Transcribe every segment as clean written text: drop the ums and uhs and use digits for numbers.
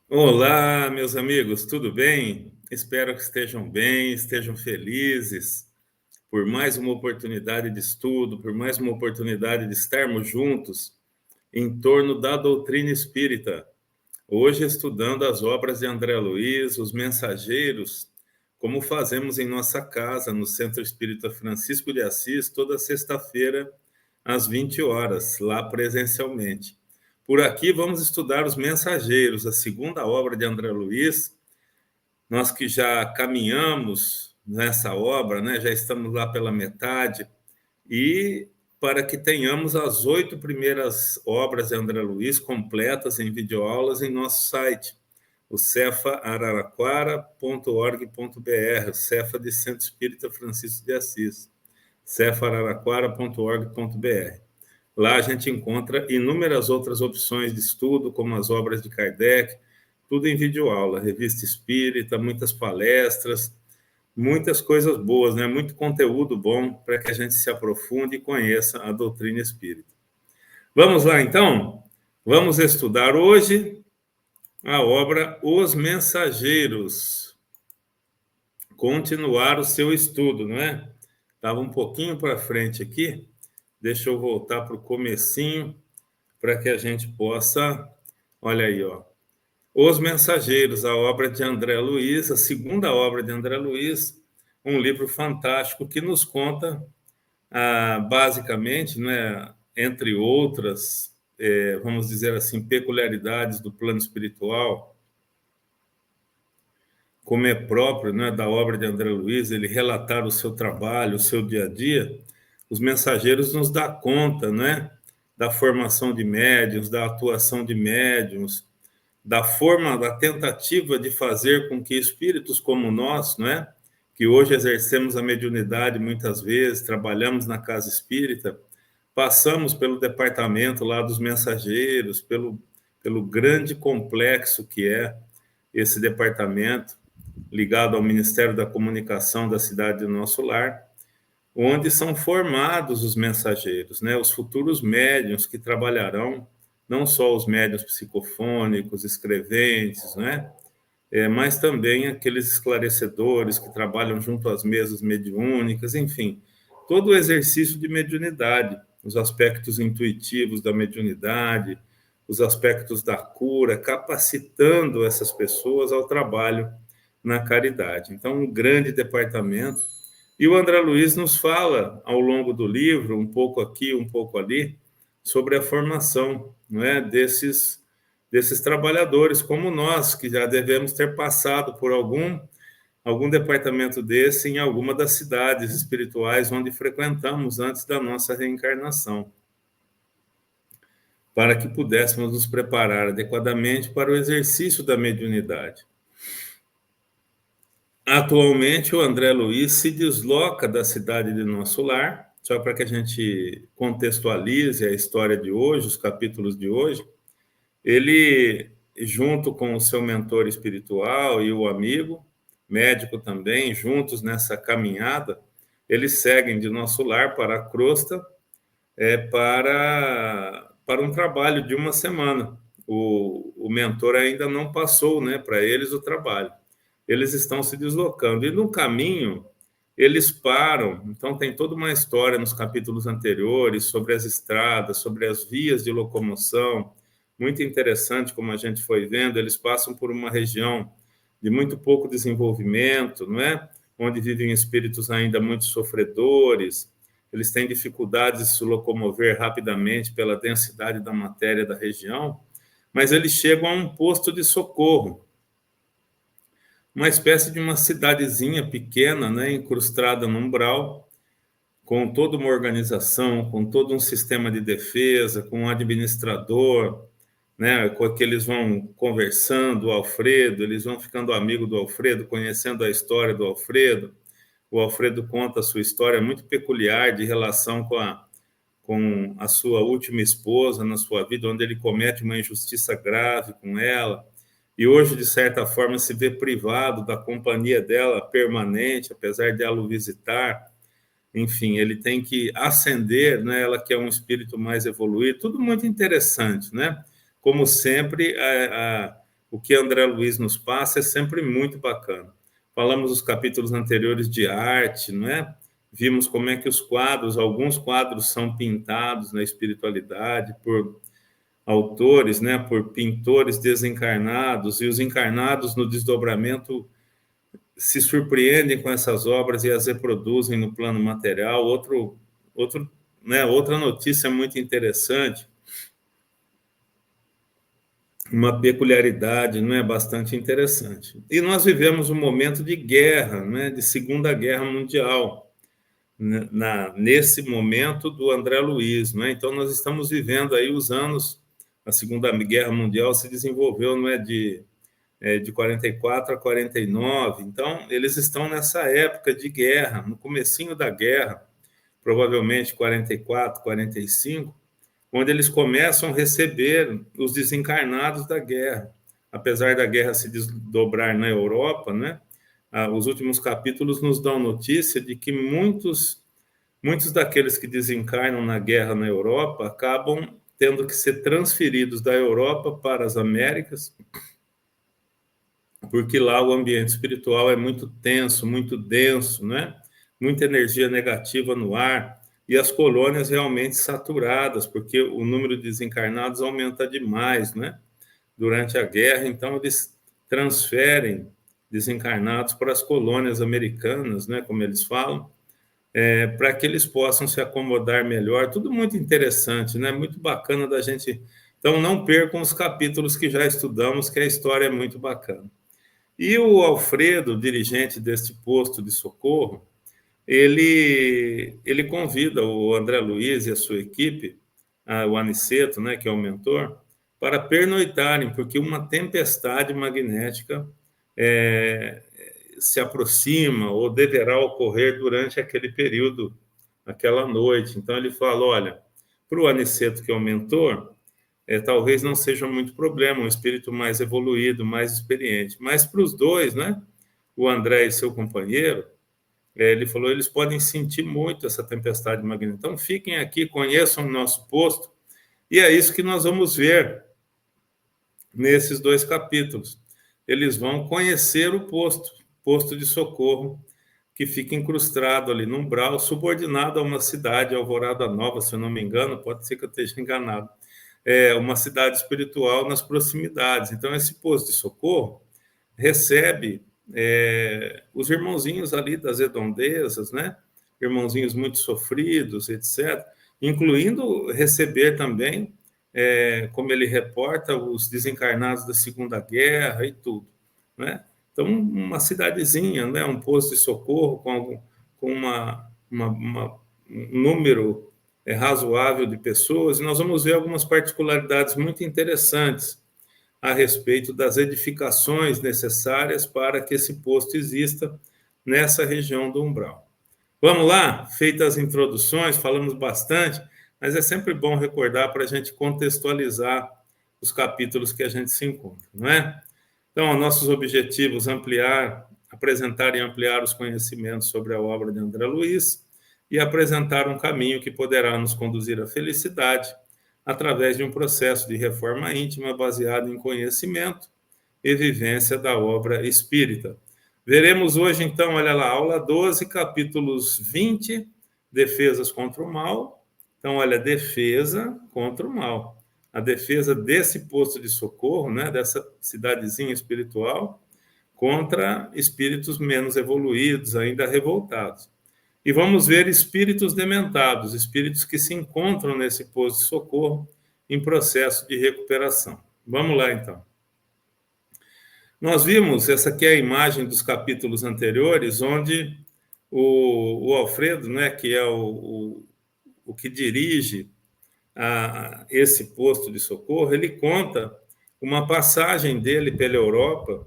Olá, meus amigos, tudo bem? Espero que estejam bem, estejam felizes por mais uma oportunidade de estudo, por mais uma oportunidade de estarmos juntos em torno da doutrina espírita. Hoje, estudando as obras de André Luiz, Os Mensageiros, como fazemos em nossa casa, no Centro Espírita Francisco de Assis, toda sexta-feira, às 20 horas, lá presencialmente. Por aqui, vamos estudar Os Mensageiros, a segunda obra de André Luiz. Nós que já caminhamos nessa obra, né, já estamos lá pela metade, e para que tenhamos as 8 primeiras obras de André Luiz completas em videoaulas em nosso site, o cefaararaquara.org.br, o Cefa de Centro Espírita Francisco de Assis, cefaararaquara.org.br. Lá a gente encontra inúmeras outras opções de estudo, como as obras de Kardec, tudo em videoaula, revista espírita, muitas palestras, muitas coisas boas, né? Muito conteúdo bom para que a gente se aprofunde e conheça a doutrina espírita. Vamos lá, então? Vamos estudar hoje a obra Os Mensageiros. Continuar o seu estudo, não é? Estava um pouquinho para frente aqui. Deixa eu voltar para o comecinho para que a gente possa... Olha aí, ó. Os Mensageiros, a obra de André Luiz, a segunda obra de André Luiz, um livro fantástico que nos conta, basicamente, né, entre outras, vamos dizer assim, peculiaridades do plano espiritual, como é próprio, né, da obra de André Luiz, ele relatar o seu trabalho, o seu dia a dia. Os Mensageiros nos dá conta, né, da formação de médiuns, da atuação de médiuns, da forma, da tentativa de fazer com que espíritos como nós, não é? Que hoje exercemos a mediunidade muitas vezes, trabalhamos na casa espírita, passamos pelo departamento lá dos mensageiros, pelo grande complexo que é esse departamento, ligado ao Ministério da Comunicação da cidade do nosso lar, onde são formados os mensageiros, né? Os futuros médiuns que trabalharão, não só os médiuns psicofônicos, escreventes, né? Mas também aqueles esclarecedores que trabalham junto às mesas mediúnicas, enfim, todo o exercício de mediunidade, os aspectos intuitivos da mediunidade, os aspectos da cura, capacitando essas pessoas ao trabalho na caridade. Então, um grande departamento. E o André Luiz nos fala, ao longo do livro, um pouco aqui, um pouco ali, sobre a formação, não é, desses trabalhadores, como nós, que já devemos ter passado por algum departamento desse em alguma das cidades espirituais onde frequentamos antes da nossa reencarnação, para que pudéssemos nos preparar adequadamente para o exercício da mediunidade. Atualmente, o André Luiz se desloca da cidade de Nosso Lar, só para que a gente contextualize a história de hoje, os capítulos de hoje. Ele, junto com o seu mentor espiritual e o amigo, médico também, juntos nessa caminhada, eles seguem de Nosso Lar para a Crosta, para um trabalho de uma semana. O mentor ainda não passou, né, para eles o trabalho. Eles estão se deslocando. E no caminho, eles param. Então, tem toda uma história nos capítulos anteriores sobre as estradas, sobre as vias de locomoção. Muito interessante, como a gente foi vendo. Eles passam por uma região de muito pouco desenvolvimento, não é? Onde vivem espíritos ainda muito sofredores. Eles têm dificuldades de se locomover rapidamente pela densidade da matéria da região, mas eles chegam a um posto de socorro, uma espécie de uma cidadezinha pequena, né, incrustada no umbral, com toda uma organização, com todo um sistema de defesa, com um administrador, né, com que eles vão conversando, o Alfredo, eles vão ficando amigo do Alfredo, conhecendo a história do Alfredo. O Alfredo conta a sua história muito peculiar de relação com a sua última esposa na sua vida, onde ele comete uma injustiça grave com ela, e hoje, de certa forma, se vê privado da companhia dela permanente, apesar de ela o visitar. Enfim, ele tem que ascender, né? Ela que é um espírito mais evoluído, tudo muito interessante, né? Como sempre, o que André Luiz nos passa é sempre muito bacana. Falamos nos capítulos anteriores de arte, não é? Vimos como é que os quadros, alguns quadros são pintados na espiritualidade por autores, né, por pintores desencarnados, e os encarnados no desdobramento se surpreendem com essas obras e as reproduzem no plano material. Outra notícia muito interessante, uma peculiaridade, não é, bastante interessante. E nós vivemos um momento de guerra, né, de Segunda Guerra Mundial, nesse momento do André Luiz, né? Então nós estamos vivendo aí os anos, a Segunda Guerra Mundial se desenvolveu, não é, de 44 a 49, então eles estão nessa época de guerra, no comecinho da guerra, provavelmente 44, 45, onde eles começam a receber os desencarnados da guerra. Apesar da guerra se desdobrar na Europa, né, os últimos capítulos nos dão notícia de que muitos daqueles que desencarnam na guerra na Europa acabam tendo que ser transferidos da Europa para as Américas, porque lá o ambiente espiritual é muito tenso, muito denso, né? Muita energia negativa no ar, e as colônias realmente saturadas, porque o número de desencarnados aumenta demais, né? Durante a guerra, então eles transferem desencarnados para as colônias americanas, né? Como eles falam, para que eles possam se acomodar melhor. Tudo muito interessante, né? Muito bacana da gente. Então, não percam os capítulos que já estudamos, que a história é muito bacana. E o Alfredo, dirigente deste posto de socorro, ele convida o André Luiz e a sua equipe, o Aniceto, né, que é o mentor, para pernoitarem, porque uma tempestade magnética se aproxima ou deverá ocorrer durante aquele período, aquela noite. Então ele fala, olha, para o Aniceto, que é o mentor, talvez não seja muito problema, um espírito mais evoluído, mais experiente. Mas para os dois, né, o André e seu companheiro, ele falou, eles podem sentir muito essa tempestade magnética. Então, fiquem aqui, conheçam o nosso posto, e é isso que nós vamos ver nesses 2 capítulos. Eles vão conhecer o posto de socorro, que fica incrustado ali no umbral, subordinado a uma cidade, Alvorada Nova, se eu não me engano, pode ser que eu esteja enganado, uma cidade espiritual nas proximidades. Então, esse posto de socorro recebe os irmãozinhos ali das redondezas, né? Irmãozinhos muito sofridos, etc., incluindo receber também, como ele reporta, os desencarnados da Segunda Guerra e tudo, né? Então, uma cidadezinha, né? Um posto de socorro com um número razoável de pessoas, e nós vamos ver algumas particularidades muito interessantes a respeito das edificações necessárias para que esse posto exista nessa região do umbral. Vamos lá? Feitas as introduções, falamos bastante, mas é sempre bom recordar para a gente contextualizar os capítulos que a gente se encontra, não é? Então, nossos objetivos: apresentar e ampliar os conhecimentos sobre a obra de André Luiz e apresentar um caminho que poderá nos conduzir à felicidade através de um processo de reforma íntima baseado em conhecimento e vivência da obra espírita. Veremos hoje, então, olha lá, aula 12, capítulos 20, defesas contra o mal. Então, olha, defesa contra o mal. A defesa desse posto de socorro, né, dessa cidadezinha espiritual, contra espíritos menos evoluídos, ainda revoltados. E vamos ver espíritos dementados, espíritos que se encontram nesse posto de socorro em processo de recuperação. Vamos lá, então. Nós vimos, essa aqui é a imagem dos capítulos anteriores, onde o Alfredo, né, que é o que dirige esse posto de socorro, ele conta uma passagem dele pela Europa,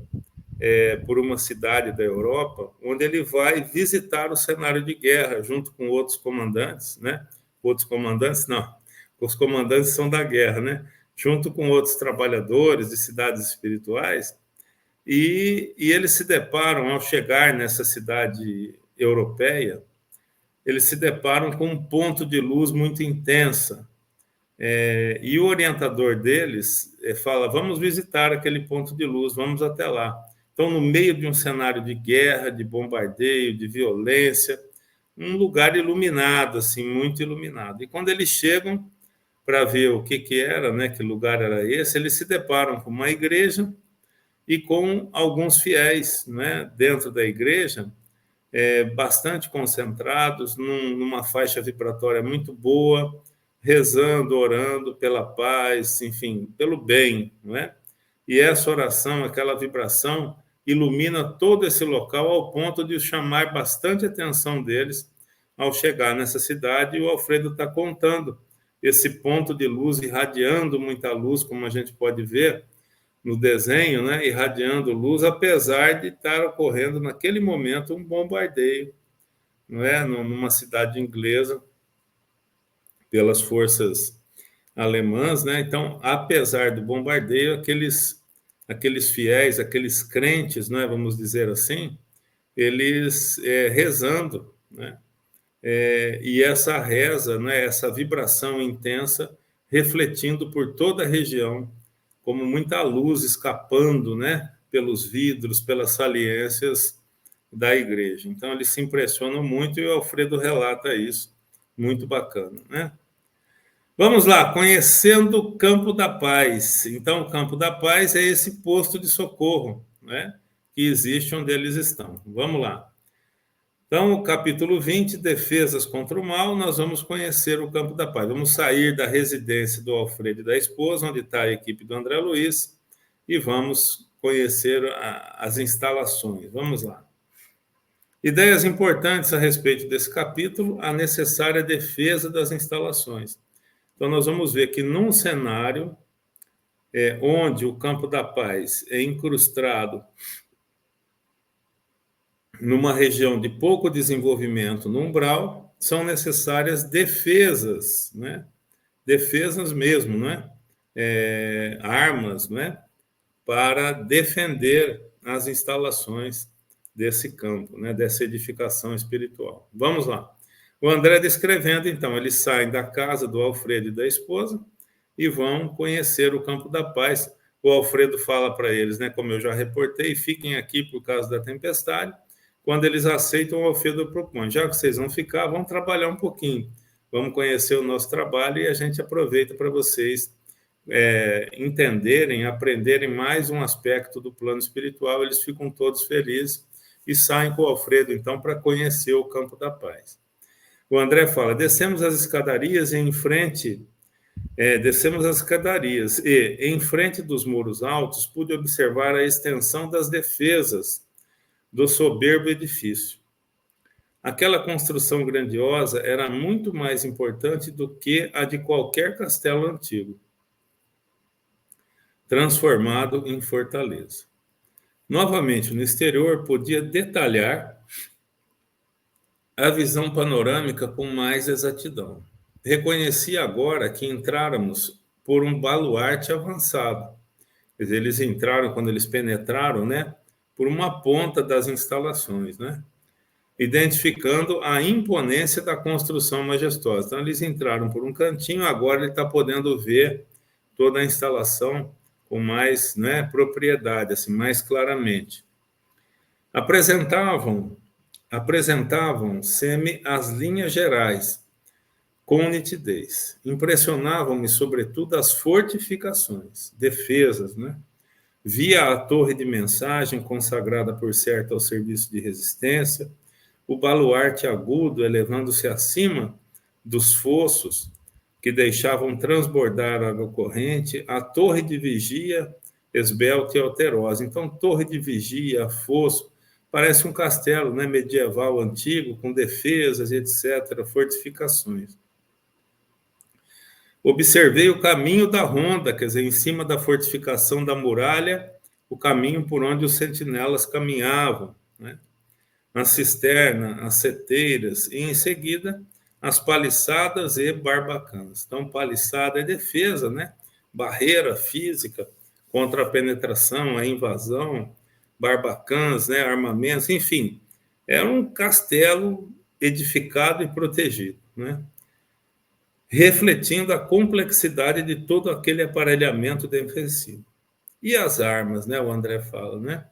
por uma cidade da Europa, onde ele vai visitar o cenário de guerra junto com outros comandantes, né? Outros comandantes, não, os comandantes são da guerra, né? Junto com outros trabalhadores de cidades espirituais, e eles se deparam, ao chegar nessa cidade europeia, eles se deparam com um ponto de luz muito intensa, E o orientador deles fala, vamos visitar aquele ponto de luz, vamos até lá. Então, no meio de um cenário de guerra, de bombardeio, de violência, um lugar iluminado, assim, muito iluminado. E quando eles chegam para ver o que era, né, que lugar era esse, eles se deparam com uma igreja e com alguns fiéis, né, dentro da igreja, bastante concentrados, numa faixa vibratória muito boa, rezando, orando pela paz, enfim, pelo bem, não é? E essa oração, aquela vibração, ilumina todo esse local ao ponto de chamar bastante atenção deles ao chegar nessa cidade. E o Alfredo está contando esse ponto de luz irradiando muita luz, como a gente pode ver no desenho, né, irradiando luz, apesar de estar ocorrendo naquele momento um bombardeio, não é, numa cidade inglesa pelas forças alemãs, né? Então, apesar do bombardeio, aqueles fiéis, aqueles crentes, né, vamos dizer assim, eles rezando, né? E essa reza, né, essa vibração intensa, refletindo por toda a região, como muita luz escapando, né, pelos vidros, pelas saliências da igreja. Então, eles se impressionam muito e o Alfredo relata isso, muito bacana, né? Vamos lá, conhecendo o Campo da Paz. Então, o Campo da Paz é esse posto de socorro, né, que existe onde eles estão. Vamos lá. Então, o capítulo 20, Defesas contra o Mal, nós vamos conhecer o Campo da Paz. Vamos sair da residência do Alfredo e da esposa, onde está a equipe do André Luiz, e vamos conhecer as instalações. Vamos lá. Ideias importantes a respeito desse capítulo, a necessária defesa das instalações. Então, nós vamos ver que num cenário onde o Campo da Paz é incrustado numa região de pouco desenvolvimento no umbral, são necessárias defesas, né? Defesas mesmo, né? Armas, né? Para defender as instalações desse campo, né? Dessa edificação espiritual. Vamos lá. O André descrevendo, então, eles saem da casa do Alfredo e da esposa e vão conhecer o Campo da Paz. O Alfredo fala para eles, né? Como eu já reportei, fiquem aqui por causa da tempestade. Quando eles aceitam, o Alfredo propõe, já que vocês vão ficar, vamos trabalhar um pouquinho, vamos conhecer o nosso trabalho e a gente aproveita para vocês entenderem, aprenderem mais um aspecto do plano espiritual. Eles ficam todos felizes e saem com o Alfredo, então, para conhecer o Campo da Paz. O André fala, descemos as escadarias e em frente dos muros altos pude observar a extensão das defesas do soberbo edifício. Aquela construção grandiosa era muito mais importante do que a de qualquer castelo antigo, transformado em fortaleza. Novamente, no exterior, podia detalhar a visão panorâmica com mais exatidão. Reconheci agora que entráramos por um baluarte avançado. Quer dizer, eles entraram, quando eles penetraram, né, por uma ponta das instalações, né, identificando a imponência da construção majestosa. Então, eles entraram por um cantinho, agora ele está podendo ver toda a instalação com mais, né, propriedade, assim, mais claramente. Apresentavam-se-me as linhas gerais, com nitidez. Impressionavam-me, sobretudo, as fortificações, defesas, né? Via a torre de mensagem, consagrada por certo ao serviço de resistência, o baluarte agudo elevando-se acima dos fossos que deixavam transbordar a água corrente, a torre de vigia esbelta e alterosa. Então, torre de vigia, fosso, parece um castelo, né, medieval antigo, com defesas, etc., fortificações. Observei o caminho da ronda, quer dizer, em cima da fortificação da muralha, o caminho por onde os sentinelas caminhavam, né? A cisterna, as seteiras, e em seguida as paliçadas e barbacãs. Então, paliçada é defesa, né? Barreira física contra a penetração, a invasão, barbacãs, né? Armamentos, enfim, é um castelo edificado e protegido, né? refletindo a complexidade de todo aquele aparelhamento defensivo. E as armas, né? O André fala, né?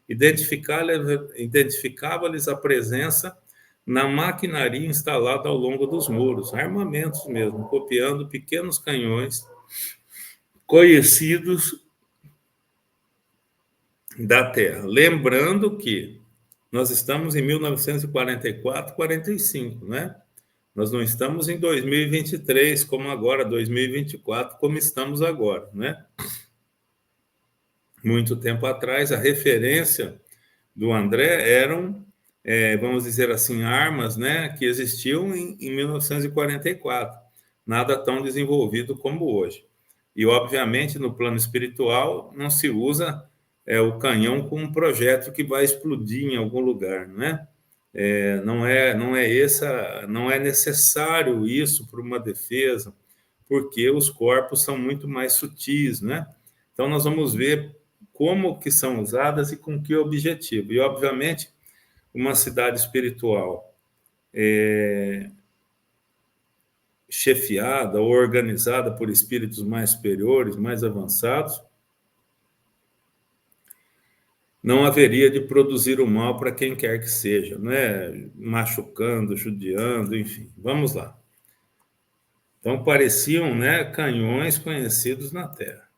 Identificava-lhes a presença na maquinaria instalada ao longo dos muros, armamentos mesmo, copiando pequenos canhões conhecidos da Terra. Lembrando que nós estamos em 1944, 45, né? Nós não estamos em 2023 como agora, 2024 como estamos agora, né? Muito tempo atrás, a referência do André eram, vamos dizer assim, armas, né, que existiam em 1944, nada tão desenvolvido como hoje. E, obviamente, no plano espiritual, não se usa o canhão como um projétil que vai explodir em algum lugar, né? Não é necessário isso para uma defesa, porque os corpos são muito mais sutis, né? Então, nós vamos ver como que são usadas e com que objetivo. E, obviamente, uma cidade espiritual chefiada ou organizada por espíritos mais superiores, mais avançados, não haveria de produzir o mal para quem quer que seja, né? Machucando, judiando, enfim. Vamos lá. Então, pareciam, né, canhões conhecidos na Terra.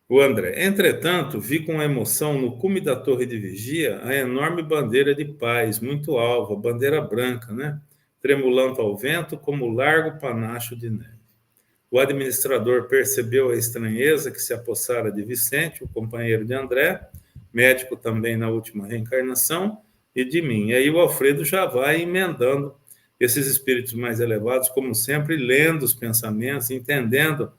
O André. Entretanto, vi com emoção no cume da torre de vigia a enorme bandeira de paz, muito alva, bandeira branca, né? Tremulando ao vento como largo panacho de neve. O administrador percebeu a estranheza que se apossara de Vicente, o companheiro de André, médico também na última reencarnação, e de mim. E aí o Alfredo já vai emendando esses espíritos mais elevados, como sempre, lendo os pensamentos, entendendo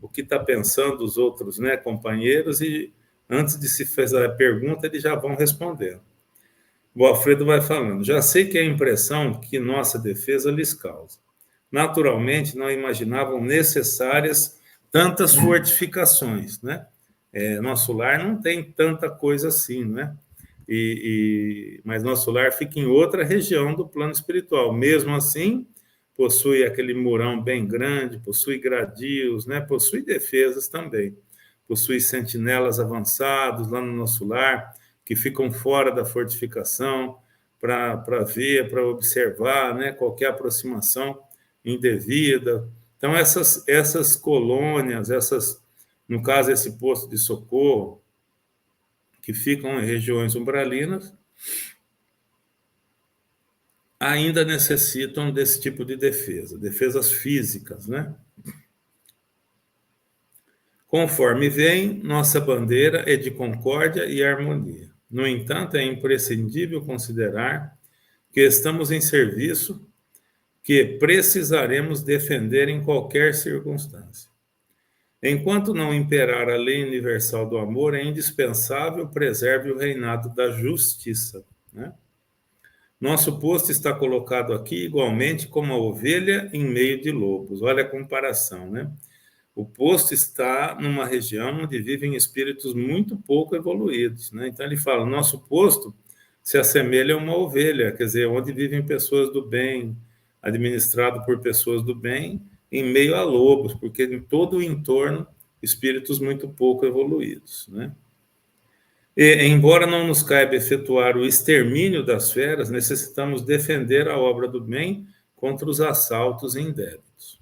o que está pensando os outros, né, companheiros, e antes de se fazer a pergunta, eles já vão respondendo. O Alfredo vai falando, já sei que é a impressão que nossa defesa lhes causa. Naturalmente, não imaginavam necessárias tantas fortificações, né? Nosso lar não tem tanta coisa assim, né? Mas nosso lar fica em outra região do plano espiritual. Mesmo assim, possui aquele murão bem grande, possui gradios, né? Possui defesas também. Possui sentinelas avançados lá no nosso lar, que ficam fora da fortificação para ver, para observar, né? Qualquer aproximação indevida. Então, essas colônias, no caso, esse posto de socorro, que ficam em regiões umbralinas, ainda necessitam desse tipo de defesa, defesas físicas, né? Conforme vem, nossa bandeira é de concórdia e harmonia. No entanto, é imprescindível considerar que estamos em serviço que precisaremos defender em qualquer circunstância. Enquanto não imperar a lei universal do amor, é indispensável preserve o reinado da justiça, né? Nosso posto está colocado aqui igualmente como a ovelha em meio de lobos. Olha a comparação, né? O posto está numa região onde vivem espíritos muito pouco evoluídos, né? Então ele fala, nosso posto se assemelha a uma ovelha, quer dizer, onde vivem pessoas do bem, administrado por pessoas do bem, em meio a lobos, porque em todo o entorno, espíritos muito pouco evoluídos, né? E, embora não nos caiba efetuar o extermínio das feras, necessitamos defender a obra do bem contra os assaltos indébitos.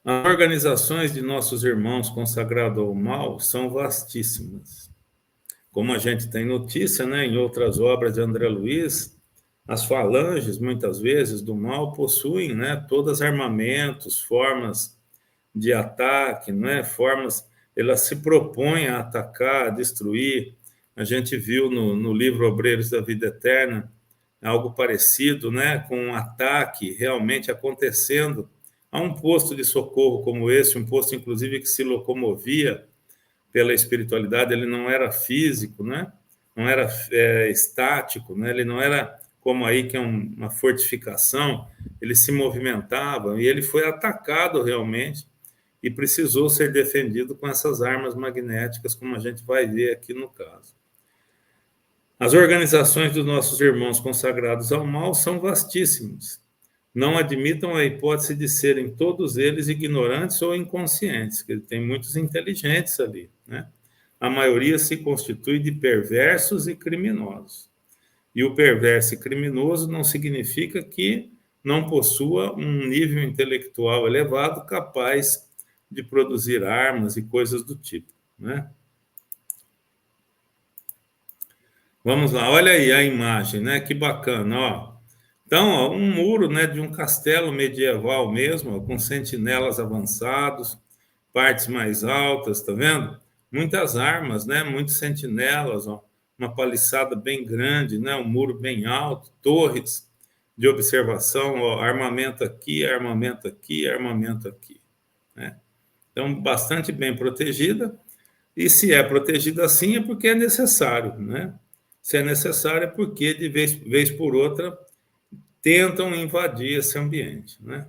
As organizações de nossos irmãos consagrados ao mal são vastíssimas. Como a gente tem notícia, né, em outras obras de André Luiz, as falanges, muitas vezes, do mal possuem, né, todos armamentos, formas de ataque, né, elas se propõem a atacar, a destruir. A gente viu no livro Obreiros da Vida Eterna algo parecido, né, com um ataque realmente acontecendo a um posto de socorro como esse, um posto, inclusive, que se locomovia pela espiritualidade, ele não era físico, né? Não era estático, né? Ele não era como aí que é uma fortificação, ele se movimentava e ele foi atacado realmente e precisou ser defendido com essas armas magnéticas, como a gente vai ver aqui no caso. As organizações dos nossos irmãos consagrados ao mal são vastíssimas. não admitam a hipótese de serem todos eles ignorantes ou inconscientes, que tem muitos inteligentes ali, né? A maioria se constitui de perversos e criminosos. E o perverso e criminoso não significa que não possua um nível intelectual elevado capaz de produzir armas e coisas do tipo, né? Vamos lá, olha aí a imagem, né? Que bacana, ó. Então, ó, um muro, né, de um castelo medieval mesmo, ó, com sentinelas avançados, partes mais altas, tá vendo? Muitas armas, né? Muitos sentinelas, ó, uma paliçada bem grande, né? Um muro bem alto, torres de observação, ó, armamento aqui, armamento aqui, armamento aqui, né? Então, bastante bem protegida. E se é protegida assim é porque é necessário, né? Se é necessário é porque de vez por outra tentam invadir esse ambiente, né?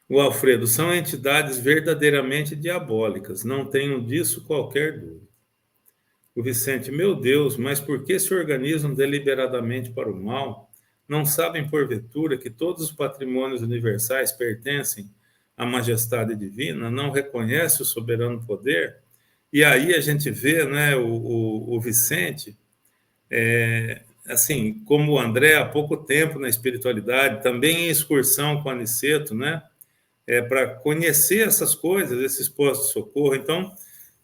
O Alfredo, são entidades verdadeiramente diabólicas, não tenho disso qualquer dúvida. O Vicente, meu Deus, mas por que se organizam deliberadamente para o mal? Não sabem, porventura, que todos os patrimônios universais pertencem à majestade divina? Não reconhece o soberano poder? E aí a gente vê, né, o Vicente, assim, como o André, há pouco tempo na espiritualidade, também em excursão com o Aniceto, né, para conhecer essas coisas, esses postos de socorro. Então,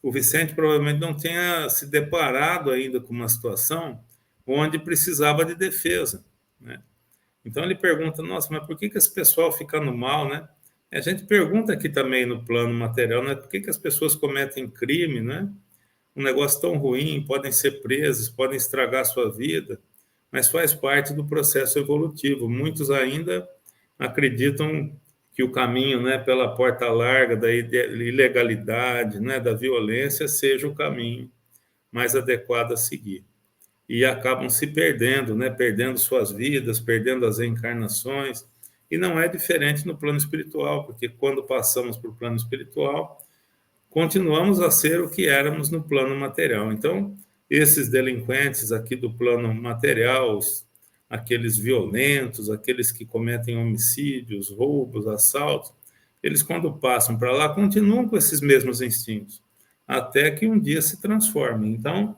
o Vicente provavelmente não tenha se deparado ainda com uma situação onde precisava de defesa, né? Então ele pergunta, nossa, mas por que esse pessoal fica no mal, né? A gente pergunta aqui também no plano material, né? Por que as pessoas cometem crime, né? Um negócio tão ruim, podem ser presos, podem estragar a sua vida, mas faz parte do processo evolutivo. Muitos ainda acreditam que o caminho, né, pela porta larga da ilegalidade, né, da violência, seja o caminho mais adequado a seguir. E acabam se perdendo, né, perdendo suas vidas, perdendo as reencarnações. E não é diferente no plano espiritual, porque quando passamos para o plano espiritual, continuamos a ser o que éramos no plano material. Então, esses delinquentes aqui do plano material, aqueles violentos, aqueles que cometem homicídios, roubos, assaltos, eles, quando passam para lá, continuam com esses mesmos instintos, até que um dia se transformem. Então,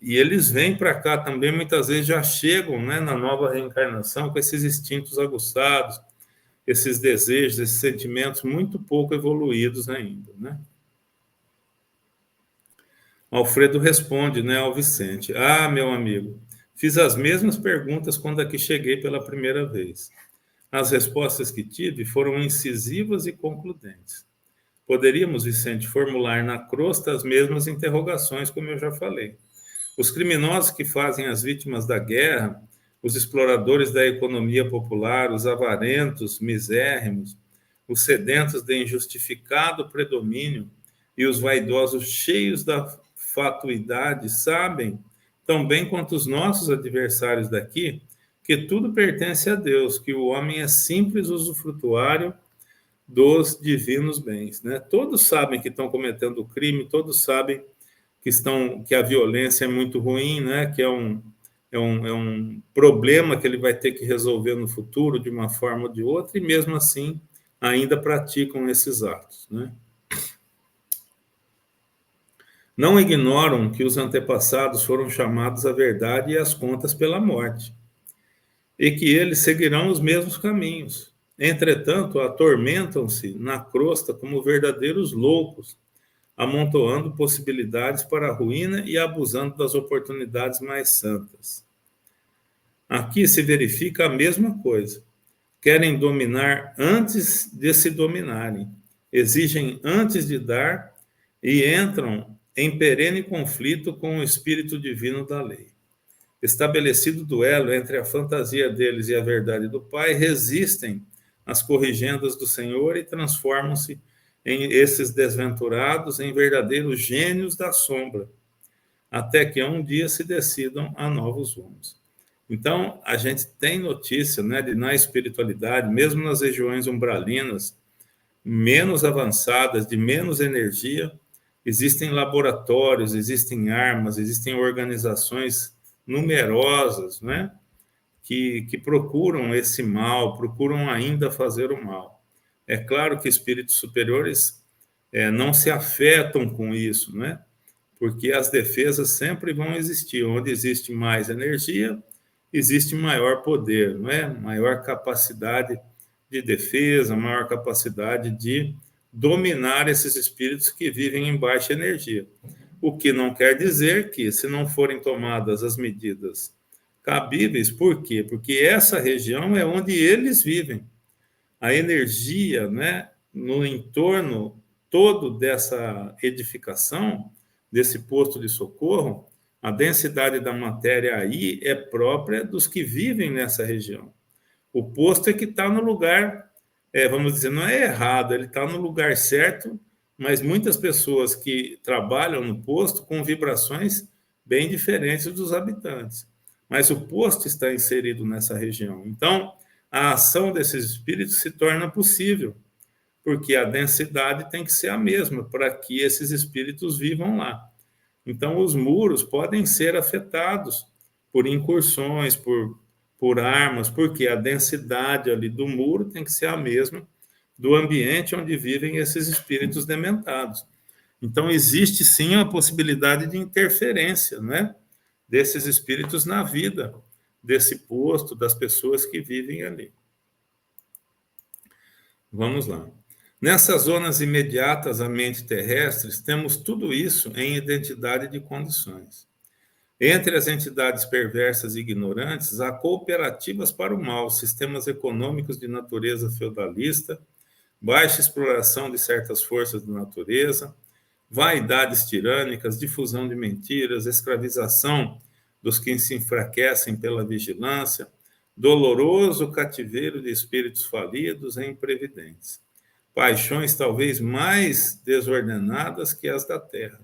e eles vêm para cá também, muitas vezes já chegam, né, na nova reencarnação com esses instintos aguçados, esses desejos, esses sentimentos muito pouco evoluídos ainda, né? Alfredo responde, né, ao Vicente: ah, meu amigo, fiz as mesmas perguntas quando aqui cheguei pela primeira vez. As respostas que tive foram incisivas e concludentes. Poderíamos, Vicente, formular na crosta as mesmas interrogações, como eu já falei. Os criminosos que fazem as vítimas da guerra, os exploradores da economia popular, os avarentos, misérrimos, os sedentos de injustificado predomínio e os vaidosos cheios da fatuidade sabem, tão bem quanto os nossos adversários daqui, que tudo pertence a Deus, que o homem é simples usufrutuário dos divinos bens, né? Todos sabem que estão cometendo crime, todos sabem que a violência é muito ruim, né? Que é um problema que ele vai ter que resolver no futuro de uma forma ou de outra, e mesmo assim ainda praticam esses atos, né? Não ignoram que os antepassados foram chamados à verdade e às contas pela morte, e que eles seguirão os mesmos caminhos. Entretanto, atormentam-se na crosta como verdadeiros loucos, amontoando possibilidades para a ruína e abusando das oportunidades mais santas. Aqui se verifica a mesma coisa. Querem dominar antes de se dominarem, exigem antes de dar e entram em perene conflito com o espírito divino da lei. Estabelecido duelo entre a fantasia deles e a verdade do Pai, resistem às corrigendas do Senhor e transformam-se em esses desventurados em verdadeiros gênios da sombra, até que um dia se decidam a novos rumos. Então, a gente tem notícia, né, de na espiritualidade, mesmo nas regiões umbralinas, menos avançadas, de menos energia, existem laboratórios, existem armas, existem organizações numerosas, né? Que procuram esse mal, procuram ainda fazer o mal. É claro que espíritos superiores não se afetam com isso, né? Porque as defesas sempre vão existir. Onde existe mais energia, existe maior poder, não é? Maior capacidade de defesa, maior capacidade de dominar esses espíritos que vivem em baixa energia. O que não quer dizer que, se não forem tomadas as medidas cabíveis, por quê? Porque essa região é onde eles vivem. A energia, né, no entorno todo dessa edificação, desse posto de socorro, a densidade da matéria aí é própria dos que vivem nessa região. O posto é que está no lugar, vamos dizer, não é errado, ele está no lugar certo, mas muitas pessoas que trabalham no posto com vibrações bem diferentes dos habitantes. Mas o posto está inserido nessa região. Então, a ação desses espíritos se torna possível, porque a densidade tem que ser a mesma para que esses espíritos vivam lá. Então, os muros podem ser afetados por incursões, por armas, porque a densidade ali do muro tem que ser a mesma do ambiente onde vivem esses espíritos dementados. Então, existe sim a possibilidade de interferência, né, desses espíritos na vida desse posto, das pessoas que vivem ali. Vamos lá. Nessas zonas imediatas à mente terrestres, temos tudo isso em identidade de condições. Entre as entidades perversas e ignorantes, há cooperativas para o mal, sistemas econômicos de natureza feudalista, baixa exploração de certas forças da natureza, vaidades tirânicas, difusão de mentiras, escravização dos que se enfraquecem pela vigilância, doloroso cativeiro de espíritos falidos e imprevidentes, paixões talvez mais desordenadas que as da terra,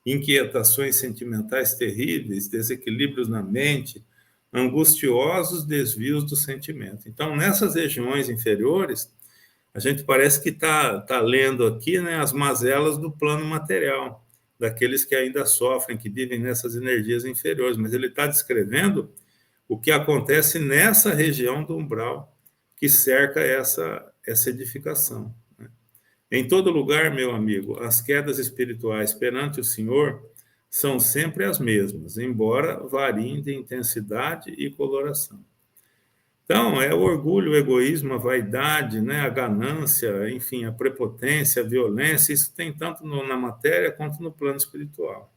inquietações sentimentais terríveis, desequilíbrios na mente, angustiosos desvios do sentimento. Então, nessas regiões inferiores, a gente parece que tá lendo aqui, né, as mazelas do plano material, daqueles que ainda sofrem, que vivem nessas energias inferiores, mas ele está descrevendo o que acontece nessa região do umbral que cerca essa edificação. Né? Em todo lugar, meu amigo, as quedas espirituais perante o Senhor são sempre as mesmas, embora variem de intensidade e coloração. Então, é o orgulho, o egoísmo, a vaidade, né, a ganância, enfim, a prepotência, a violência, isso tem tanto na matéria quanto no plano espiritual.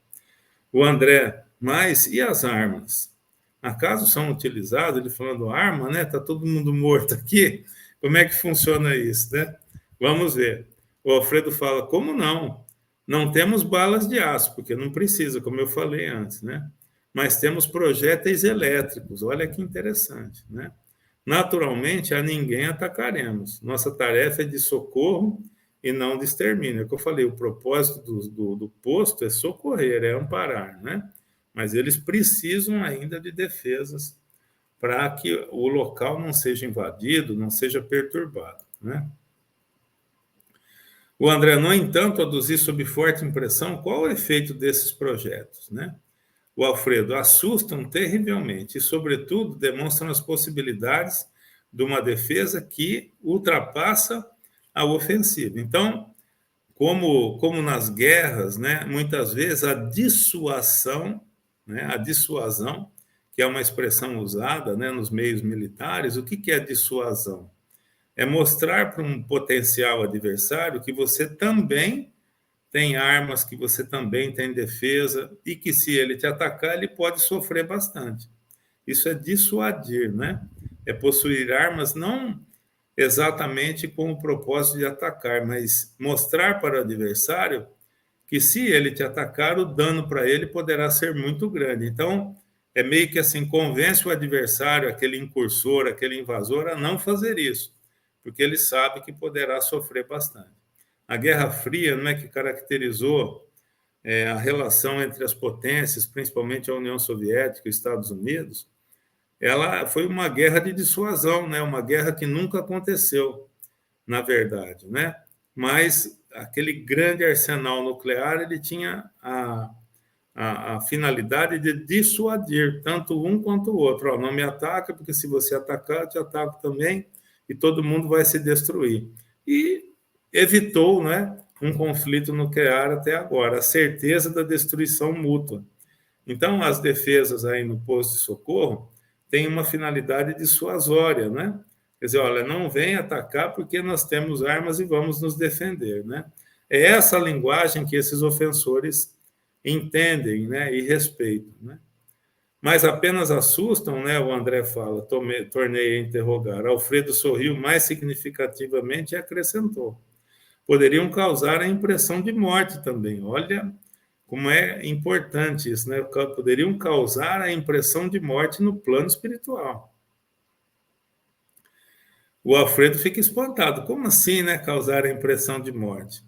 O André, mas e as armas? Acaso são utilizadas? Ele falando arma, né? Está todo mundo morto aqui. Como é que funciona isso, né? Vamos ver. O Alfredo fala, como não? Não temos balas de aço, porque não precisa, como eu falei antes, né? Mas temos projéteis elétricos. Olha que interessante, né? Naturalmente, a ninguém atacaremos. Nossa tarefa é de socorro e não de extermínio. É o que eu falei, o propósito do posto é socorrer, é amparar, né? Mas eles precisam ainda de defesas para que o local não seja invadido, não seja perturbado, né? O André, no entanto, aduzir sob forte impressão qual o efeito desses projetos, né? O Alfredo, assustam terrivelmente e, sobretudo, demonstram as possibilidades de uma defesa que ultrapassa a ofensiva. Então, como nas guerras, né, muitas vezes a dissuasão, né, a dissuasão, que é uma expressão usada, né, nos meios militares, o que é dissuasão? É mostrar para um potencial adversário que você também tem armas, que você também tem defesa e que, se ele te atacar, ele pode sofrer bastante. Isso é dissuadir, né? É possuir armas não exatamente com o propósito de atacar, mas mostrar para o adversário que, se ele te atacar, o dano para ele poderá ser muito grande. Então, é meio que assim, convence o adversário, aquele incursor, aquele invasor, a não fazer isso, porque ele sabe que poderá sofrer bastante. A Guerra Fria, não é, que caracterizou a relação entre as potências, principalmente a União Soviética e os Estados Unidos, ela foi uma guerra de dissuasão, né? Uma guerra que nunca aconteceu, na verdade, né? Mas aquele grande arsenal nuclear, ele tinha a finalidade de dissuadir tanto um quanto o outro. Ó, não me ataca, porque se você atacar, eu te ataco também, e todo mundo vai se destruir. E evitou, né, um conflito nuclear até agora, a certeza da destruição mútua. Então, as defesas aí no posto de socorro têm uma finalidade dissuasória, né? Quer dizer, olha, não vem atacar porque nós temos armas e vamos nos defender, né? É essa linguagem que esses ofensores entendem, né, e respeitam, né? Mas apenas assustam, né? O André fala, tornei a interrogar. Alfredo sorriu mais significativamente e acrescentou: poderiam causar a impressão de morte também. Olha como é importante isso, né? Poderiam causar a impressão de morte no plano espiritual. O Alfredo fica espantado. Como assim, né? Causar a impressão de morte?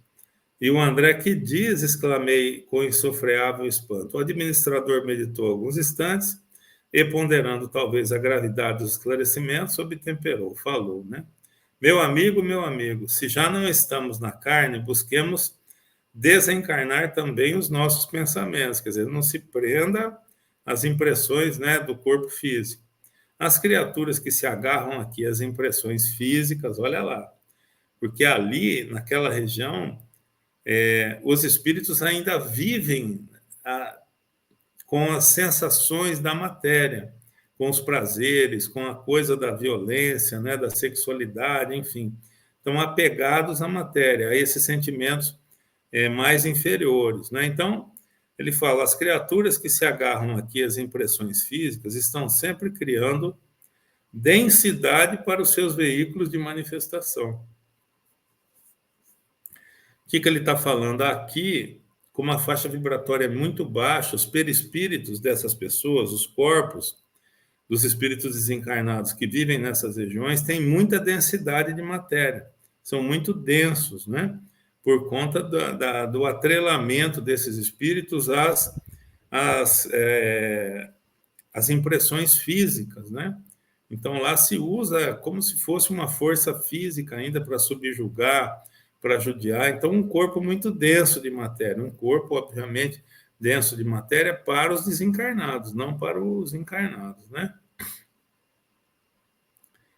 E o André, que diz, exclamei com insofreável espanto. O administrador meditou alguns instantes e, ponderando talvez a gravidade dos esclarecimentos, obtemperou, falou, né? Meu amigo, se já não estamos na carne, busquemos desencarnar também os nossos pensamentos, quer dizer, não se prenda às impressões, né, do corpo físico. As criaturas que se agarram aqui às impressões físicas, olha lá, porque ali, naquela região, os espíritos ainda vivem com as sensações da matéria, com os prazeres, com a coisa da violência, né, da sexualidade, enfim. Estão apegados à matéria, a esses sentimentos mais inferiores, né? Então, ele fala, as criaturas que se agarram aqui às impressões físicas estão sempre criando densidade para os seus veículos de manifestação. O que ele está falando? Aqui, como a faixa vibratória é muito baixa, os perispíritos dessas pessoas, os corpos dos espíritos desencarnados que vivem nessas regiões, têm muita densidade de matéria, são muito densos, né? Por conta do atrelamento desses espíritos às impressões físicas, né? Então, lá se usa como se fosse uma força física ainda para subjugar, para judiar. Então, um corpo muito denso de matéria, um corpo, obviamente, denso de matéria para os desencarnados, não para os encarnados, né?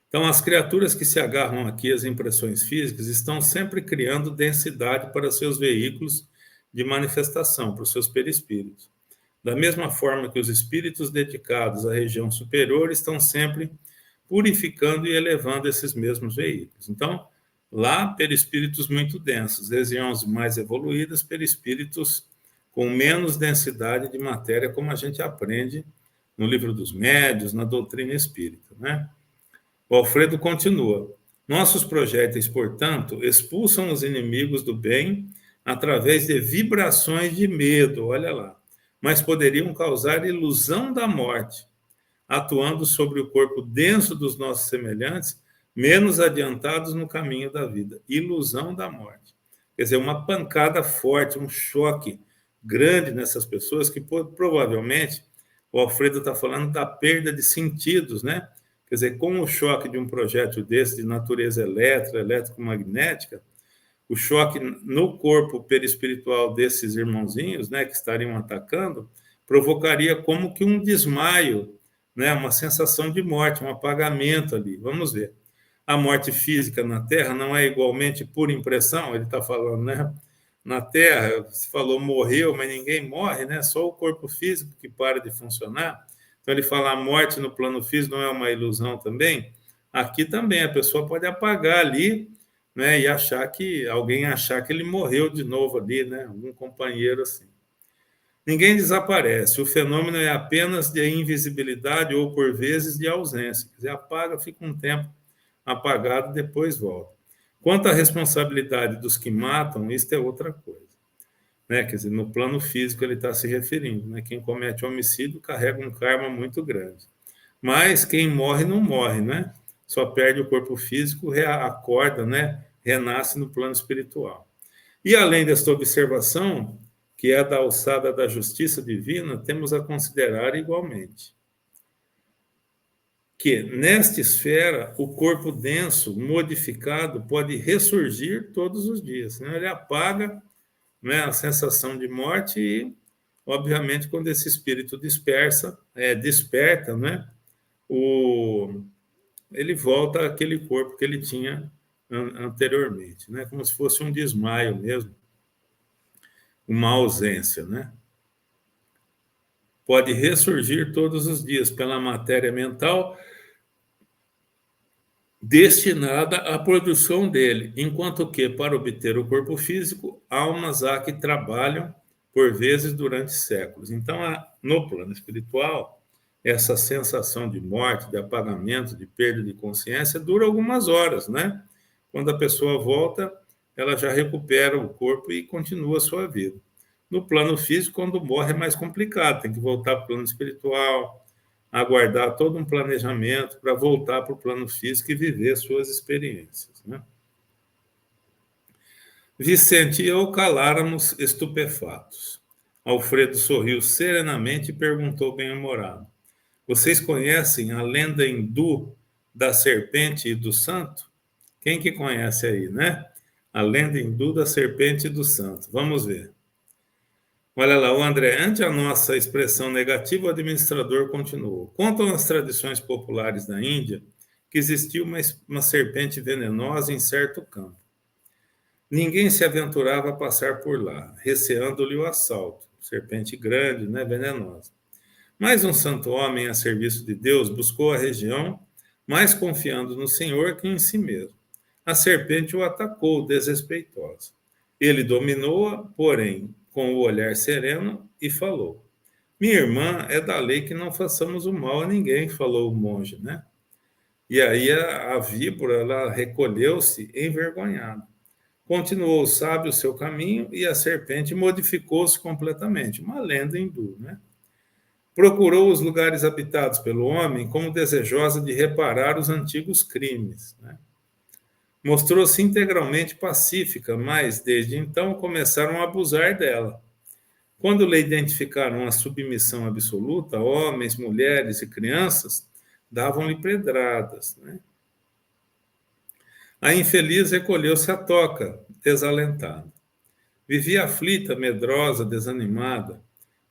Então, as criaturas que se agarram aqui às impressões físicas estão sempre criando densidade para seus veículos de manifestação, para os seus perispíritos. Da mesma forma que os espíritos dedicados à região superior estão sempre purificando e elevando esses mesmos veículos. Então, lá, perispíritos muito densos, regiões mais evoluídas, perispíritos com menos densidade de matéria, como a gente aprende no Livro dos Médiuns, na doutrina espírita, né? O Alfredo continua. Nossos projéteis, portanto, expulsam os inimigos do bem através de vibrações de medo, olha lá, mas poderiam causar ilusão da morte, atuando sobre o corpo denso dos nossos semelhantes, menos adiantados no caminho da vida. Ilusão da morte. Quer dizer, uma pancada forte, um choque grande nessas pessoas que provavelmente, o Alfredo está falando da perda de sentidos, né? Quer dizer, com o choque de um projétil desse, de natureza elétrico-magnética, o choque no corpo perispiritual desses irmãozinhos, né, que estariam atacando, provocaria como que um desmaio, né, uma sensação de morte, um apagamento ali. Vamos ver. A morte física na Terra não é igualmente por impressão, ele está falando, né? Na Terra, você falou morreu, mas ninguém morre, né? Só o corpo físico que para de funcionar. Então, ele fala a morte no plano físico não é uma ilusão também? Aqui também, a pessoa pode apagar ali, né, e alguém achar que ele morreu de novo ali, né? Algum companheiro assim. Ninguém desaparece, o fenômeno é apenas de invisibilidade ou, por vezes, de ausência. Quer dizer, apaga, fica um tempo apagado, depois volta. Quanto à responsabilidade dos que matam, isso é outra coisa. Né? Quer dizer, no plano físico ele está se referindo, né? Quem comete homicídio carrega um karma muito grande. Mas quem morre não morre, né? Só perde o corpo físico, acorda, né? Renasce no plano espiritual. E além desta observação, que é da alçada da justiça divina, temos a considerar igualmente que nesta esfera o corpo denso, modificado, pode ressurgir todos os dias. Né? Ele apaga, né, a sensação de morte e obviamente, quando esse espírito desperta, né, ele volta àquele corpo que ele tinha anteriormente, né, como se fosse um desmaio mesmo, uma ausência, né? Pode ressurgir todos os dias pela matéria mental destinada à produção dele, enquanto que, para obter o corpo físico, almas há que trabalham, por vezes, durante séculos. Então, no plano espiritual, essa sensação de morte, de apagamento, de perda de consciência, dura algumas horas, né? Quando a pessoa volta, ela já recupera o corpo e continua a sua vida. No plano físico, quando morre, é mais complicado, tem que voltar para o plano espiritual, aguardar todo um planejamento para voltar para o plano físico e viver suas experiências, né? Vicente e eu caláramos estupefatos. Alfredo sorriu serenamente e perguntou bem-humorado: vocês conhecem a lenda hindu da serpente e do santo? Quem que conhece aí, né? A lenda hindu da serpente e do santo. Vamos ver. Olha lá, o André, ante a nossa expressão negativa, o administrador continuou. Contam as tradições populares da Índia que existiu uma serpente venenosa em certo campo. Ninguém se aventurava a passar por lá, receando-lhe o assalto. Serpente grande, né, venenosa. Mas um santo homem a serviço de Deus buscou a região, mais confiando no Senhor que em si mesmo. A serpente o atacou, desrespeitosa. Ele dominou-a, porém, com o olhar sereno, e falou: minha irmã, é da lei que não façamos o mal a ninguém, falou o monge, né? E aí a víbora, ela recolheu-se envergonhada. Continuou o sábio o seu caminho e a serpente modificou-se completamente, uma lenda hindu, né? Procurou os lugares habitados pelo homem como desejosa de reparar os antigos crimes, né? Mostrou-se integralmente pacífica, mas desde então começaram a abusar dela. Quando lhe identificaram a submissão absoluta, homens, mulheres e crianças davam-lhe pedradas, né? A infeliz recolheu-se à toca, desalentada. Vivia aflita, medrosa, desanimada.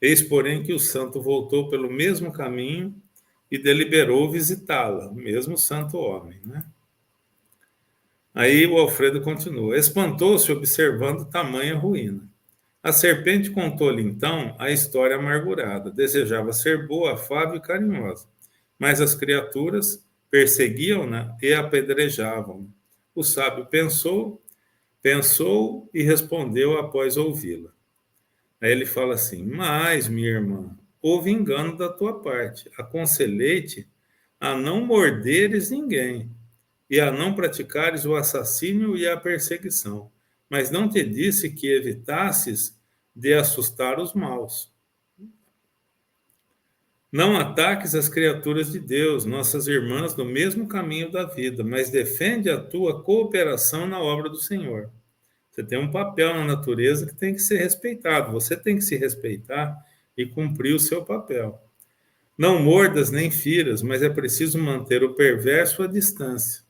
Eis, porém, que o santo voltou pelo mesmo caminho e deliberou visitá-la, o mesmo santo homem, né? Aí o Alfredo continua. Espantou-se observando tamanha ruína. A serpente contou-lhe então a história amargurada. Desejava ser boa, afável e carinhosa, mas as criaturas perseguiam-na e apedrejavam. O sábio pensou e respondeu após ouvi-la. Aí ele fala assim: mas, minha irmã, houve engano da tua parte. Aconselhei-te a não morderes ninguém e a não praticares o assassínio e a perseguição, mas não te disse que evitasses de assustar os maus. Não ataques as criaturas de Deus, nossas irmãs, no mesmo caminho da vida, mas defende a tua cooperação na obra do Senhor. Você tem um papel na natureza que tem que ser respeitado. Você tem que se respeitar e cumprir o seu papel. Não mordas nem firas, mas é preciso manter o perverso à distância,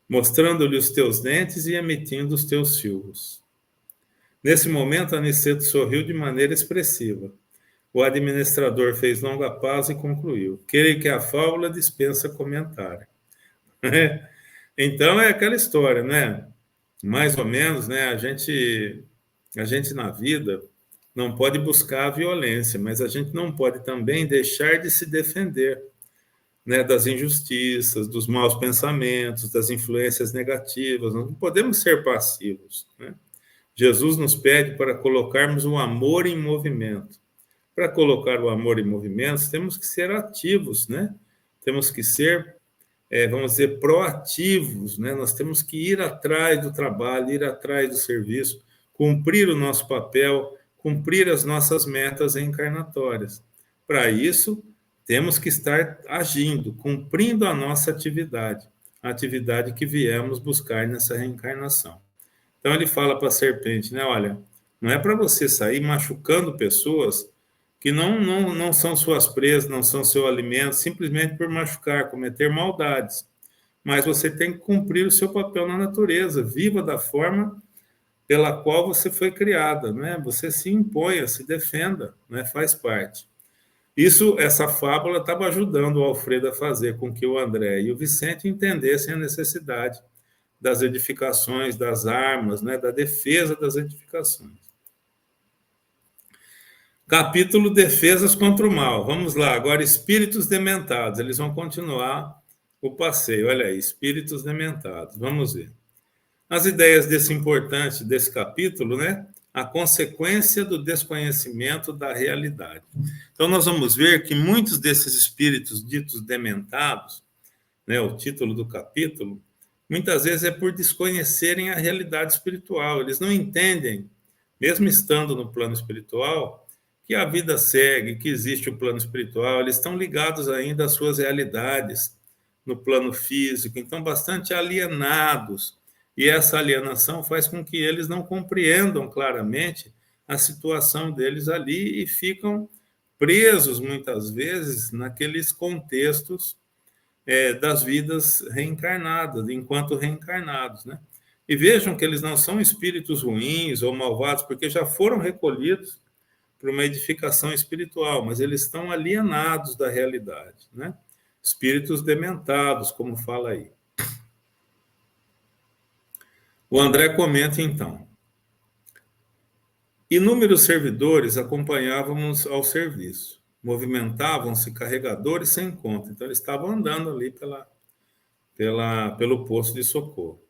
mostrando-lhe os teus dentes e emitindo os teus silvos. Nesse momento, Aniceto sorriu de maneira expressiva. O administrador fez longa pausa e concluiu: creio que a fábula dispensa comentário. Então é aquela história, né? Mais ou menos, né? A gente na vida não pode buscar a violência, mas a gente não pode também deixar de se defender, né, das injustiças, dos maus pensamentos, das influências negativas. Nós não podemos ser passivos, né? Jesus nos pede para colocarmos o amor em movimento. Para colocar o amor em movimento, temos que ser ativos, né? Temos que ser, vamos dizer, proativos, né? Nós temos que ir atrás do trabalho, ir atrás do serviço, cumprir o nosso papel, cumprir as nossas metas encarnatórias. Para isso, temos que estar agindo, cumprindo a nossa atividade, a atividade que viemos buscar nessa reencarnação. Então ele fala para a serpente, né? Olha, não é para você sair machucando pessoas que não são suas presas, não são seu alimento, simplesmente por machucar, cometer maldades. Mas você tem que cumprir o seu papel na natureza, viva da forma pela qual você foi criada, né? Você se imponha, se defenda, né? Faz parte. Essa fábula estava ajudando o Alfredo a fazer com que o André e o Vicente entendessem a necessidade das edificações, das armas, né? Da defesa das edificações. Capítulo Defesas contra o Mal. Vamos lá, agora espíritos dementados. Eles vão continuar o passeio. Olha aí, espíritos dementados. Vamos ver. As ideias desse capítulo, né? A consequência do desconhecimento da realidade. Então, nós vamos ver que muitos desses espíritos ditos dementados, né, o título do capítulo, muitas vezes é por desconhecerem a realidade espiritual. Eles não entendem, mesmo estando no plano espiritual, que a vida segue, que existe o plano espiritual. Eles estão ligados ainda às suas realidades no plano físico, então bastante alienados. E essa alienação faz com que eles não compreendam claramente a situação deles ali e ficam presos, muitas vezes, naqueles contextos das vidas reencarnadas, enquanto reencarnados, né? E vejam que eles não são espíritos ruins ou malvados, porque já foram recolhidos para uma edificação espiritual, mas eles estão alienados da realidade, né? Espíritos dementados, como fala aí. O André comenta, então. Inúmeros servidores acompanhávamos ao serviço. Movimentavam-se carregadores sem conta. Então, eles estavam andando ali pelo posto de socorro.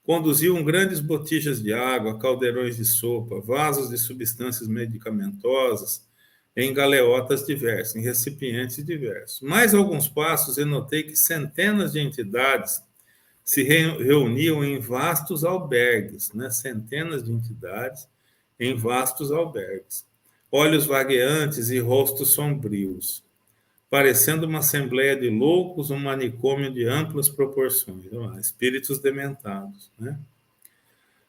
Conduziam grandes botijas de água, caldeirões de sopa, vasos de substâncias medicamentosas, em galeotas diversas, em recipientes diversos. Mais alguns passos, eu notei que centenas de entidades se reuniam em vastos albergues, né? Centenas de entidades em vastos albergues. Olhos vagueantes e rostos sombrios, parecendo uma assembleia de loucos, um manicômio de amplas proporções. Espíritos dementados, né?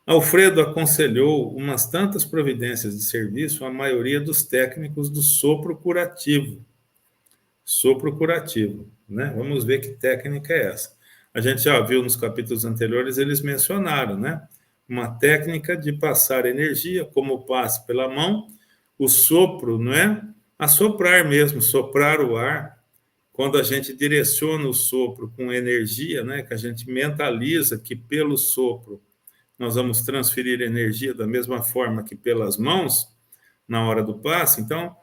Alfredo aconselhou umas tantas providências de serviço à maioria dos técnicos do sopro curativo. Sopro curativo, né? Vamos ver que técnica é essa. A gente já viu nos capítulos anteriores, eles mencionaram, né? Uma técnica de passar energia, como o passe pela mão, o sopro, não é? Assoprar mesmo, soprar o ar. Quando a gente direciona o sopro com energia, né? Que a gente mentaliza que pelo sopro nós vamos transferir energia da mesma forma que pelas mãos, na hora do passe. Então,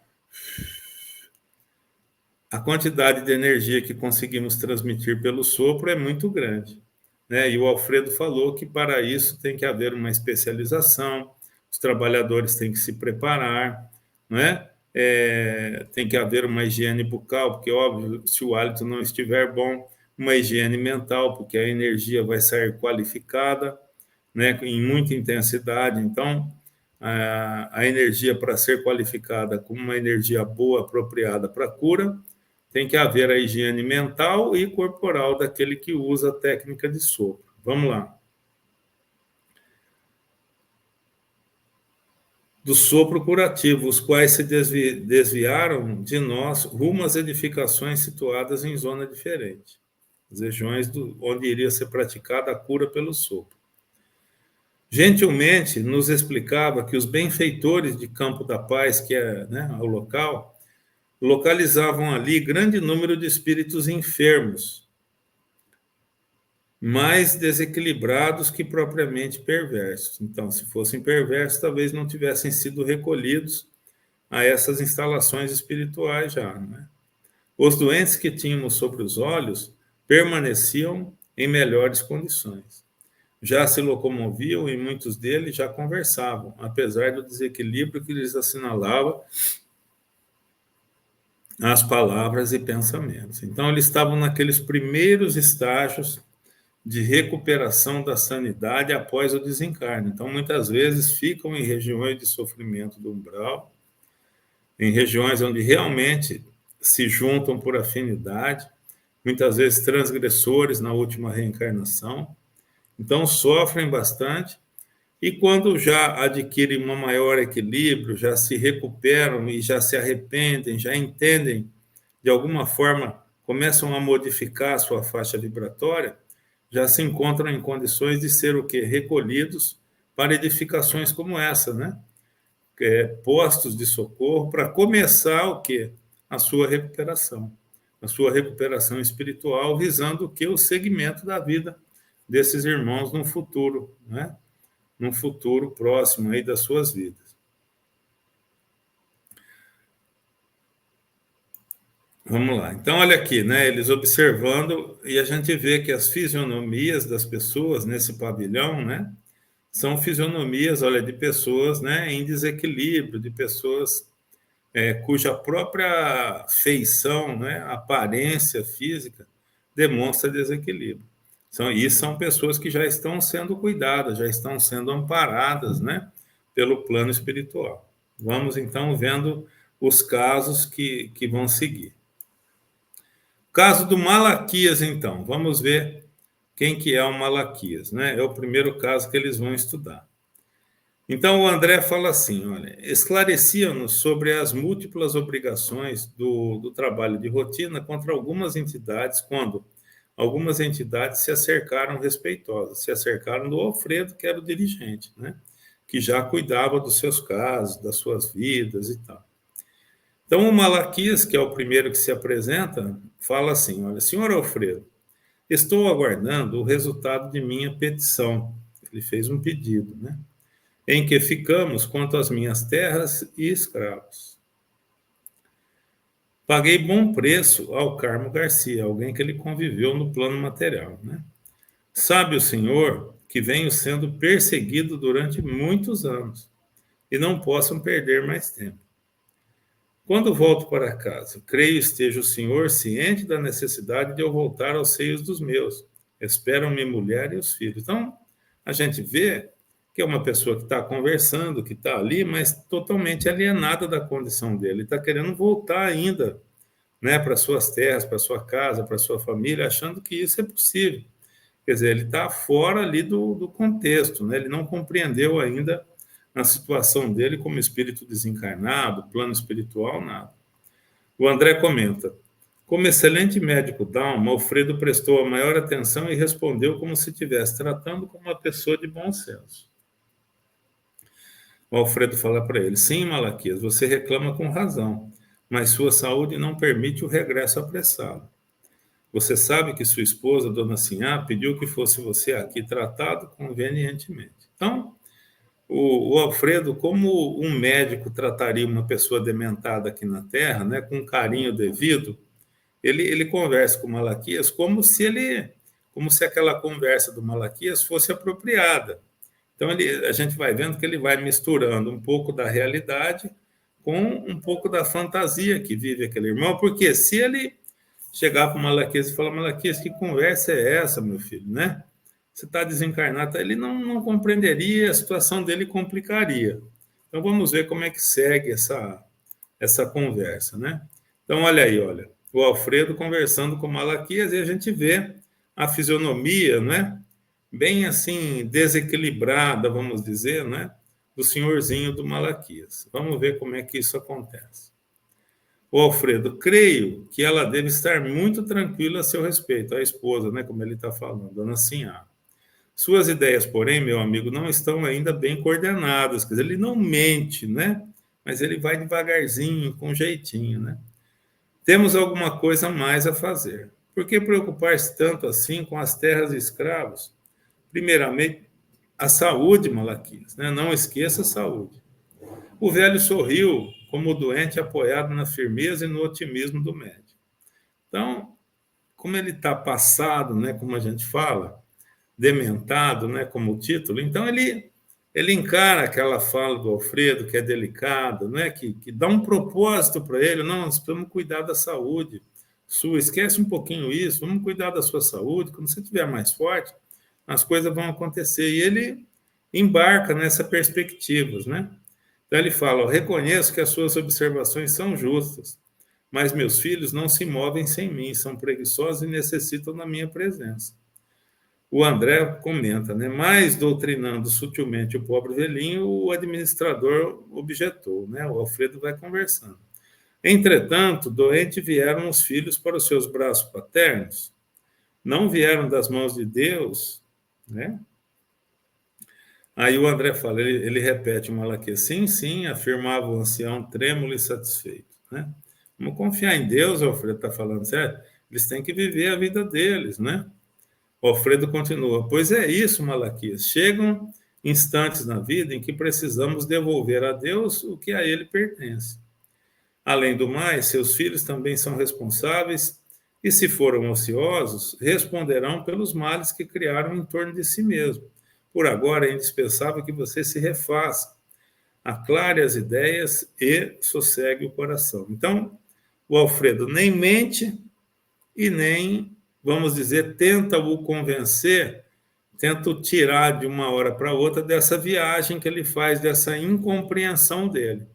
a quantidade de energia que conseguimos transmitir pelo sopro é muito grande, né? E o Alfredo falou que para isso tem que haver uma especialização, os trabalhadores têm que se preparar, não é? Tem que haver uma higiene bucal, porque, óbvio, se o hálito não estiver bom, uma higiene mental, porque a energia vai sair qualificada, né, em muita intensidade. Então, a energia, para ser qualificada como uma energia boa, apropriada para a cura, tem que haver a higiene mental e corporal daquele que usa a técnica de sopro. Vamos lá. Do sopro curativo, os quais se desviaram de nós rumo às edificações situadas em zona diferente, as regiões onde iria ser praticada a cura pelo sopro. Gentilmente nos explicava que os benfeitores de Campo da Paz, que é, né, o local, localizavam ali grande número de espíritos enfermos, mais desequilibrados que propriamente perversos. Então, se fossem perversos, talvez não tivessem sido recolhidos a essas instalações espirituais já, né? Os doentes que tínhamos sobre os olhos permaneciam em melhores condições. Já se locomoviam e muitos deles já conversavam, apesar do desequilíbrio que lhes assinalava as palavras e pensamentos. Então, eles estavam naqueles primeiros estágios de recuperação da sanidade após o desencarne. Então, muitas vezes ficam em regiões de sofrimento do umbral, em regiões onde realmente se juntam por afinidade, muitas vezes transgressores na última reencarnação. Então, sofrem bastante, e quando já adquirem um maior equilíbrio, já se recuperam e já se arrependem, já entendem, de alguma forma, começam a modificar a sua faixa vibratória, já se encontram em condições de ser o quê? Recolhidos para edificações como essa, né? Postos de socorro para começar o quê? A sua recuperação espiritual, visando o quê? O segmento da vida desses irmãos no futuro, né? Num futuro próximo aí das suas vidas. Vamos lá. Então, olha aqui, né? Eles observando, e a gente vê que as fisionomias das pessoas nesse pavilhão, né? São fisionomias, olha, de pessoas, né? Em desequilíbrio, de pessoas cuja própria feição, né? Aparência física demonstra desequilíbrio. São pessoas que já estão sendo cuidadas, já estão sendo amparadas, né? Pelo plano espiritual. Vamos, então, vendo os casos que vão seguir. Caso do Malaquias, então, vamos ver quem que é o Malaquias, né? É o primeiro caso que eles vão estudar. Então, o André fala assim, olha, esclarecia-nos sobre as múltiplas obrigações do trabalho de rotina contra algumas entidades, quando algumas entidades se acercaram respeitosas, se acercaram do Alfredo, que era o dirigente, né? Que já cuidava dos seus casos, das suas vidas e tal. Então, o Malaquias, que é o primeiro que se apresenta, fala assim, olha, senhor Alfredo, estou aguardando o resultado de minha petição. Ele fez um pedido, né? Em que ficamos quanto às minhas terras e escravos. Paguei bom preço ao Carmo Garcia, alguém que ele conviveu no plano material, né? Sabe o senhor que venho sendo perseguido durante muitos anos e não posso perder mais tempo. Quando volto para casa, creio esteja o senhor ciente da necessidade de eu voltar aos seios dos meus. Esperam-me mulher e os filhos. Então, a gente vê que é uma pessoa que está conversando, que está ali, mas totalmente alienada da condição dele. Está querendo voltar ainda, né, para suas terras, para sua casa, para sua família, achando que isso é possível. Quer dizer, ele está fora ali do contexto, né? Ele não compreendeu ainda a situação dele como espírito desencarnado, plano espiritual, nada. O André comenta, como excelente médico Dalma, Alfredo prestou a maior atenção e respondeu como se estivesse tratando como uma pessoa de bom senso. O Alfredo fala para ele, sim, Malaquias, você reclama com razão, mas sua saúde não permite o regresso apressado. Você sabe que sua esposa, Dona Sinhá, pediu que fosse você aqui tratado convenientemente. Então, o Alfredo, como um médico trataria uma pessoa dementada aqui na Terra, né, com carinho devido, ele conversa com o Malaquias como se aquela conversa do Malaquias fosse apropriada. Então, a gente vai vendo que ele vai misturando um pouco da realidade com um pouco da fantasia que vive aquele irmão, porque se ele chegar para o Malaquias e falar, Malaquias, que conversa é essa, meu filho, né? Você está desencarnado, ele não compreenderia, a situação dele complicaria. Então, vamos ver como é que segue essa conversa, né? Então, olha aí, olha, o Alfredo conversando com o Malaquias e a gente vê a fisionomia, né? Bem assim, desequilibrada, vamos dizer, né? Do senhorzinho do Malaquias. Vamos ver como é que isso acontece. O Alfredo, creio que ela deve estar muito tranquila a seu respeito, a esposa, né? Como ele está falando, Dona Sinhá. Suas ideias, porém, meu amigo, não estão ainda bem coordenadas. Quer dizer, ele não mente, né? Mas ele vai devagarzinho, com jeitinho, né? Temos alguma coisa mais a fazer. Por que preocupar-se tanto assim com as terras e escravos? Primeiramente, a saúde, Malaquias, né? Não esqueça a saúde. O velho sorriu, como o doente apoiado na firmeza e no otimismo do médico. Então, como ele está passado, né? Como a gente fala, dementado, né, como o título, então ele encara aquela fala do Alfredo, que é delicada, né, que dá um propósito para ele, não, nós precisamos cuidar da saúde sua, esquece um pouquinho isso, vamos cuidar da sua saúde, quando você estiver mais forte, as coisas vão acontecer, e ele embarca nessa perspectivas, né, então ele fala, reconheço que as suas observações são justas, mas meus filhos não se movem sem mim, são preguiçosos e necessitam da minha presença. O André comenta, né? Mas doutrinando sutilmente o pobre velhinho, o administrador objetou, né? O Alfredo vai conversando. Entretanto, doente vieram os filhos para os seus braços paternos, não vieram das mãos de Deus, né? Aí o André fala, ele repete o Malaquias, sim, sim, afirmava o ancião trêmulo e satisfeito, né? Vamos confiar em Deus, o Alfredo está falando, certo? Eles têm que viver a vida deles, né? O Alfredo continua, pois é isso, Malaquias, chegam instantes na vida em que precisamos devolver a Deus o que a ele pertence. Além do mais, seus filhos também são responsáveis e, se foram ociosos, responderão pelos males que criaram em torno de si mesmo. Por agora, é indispensável que você se refaça, aclare as ideias e sossegue o coração. Então, o Alfredo nem mente e nem, vamos dizer, tenta o convencer, tenta o tirar de uma hora para outra dessa viagem que ele faz, dessa incompreensão dele.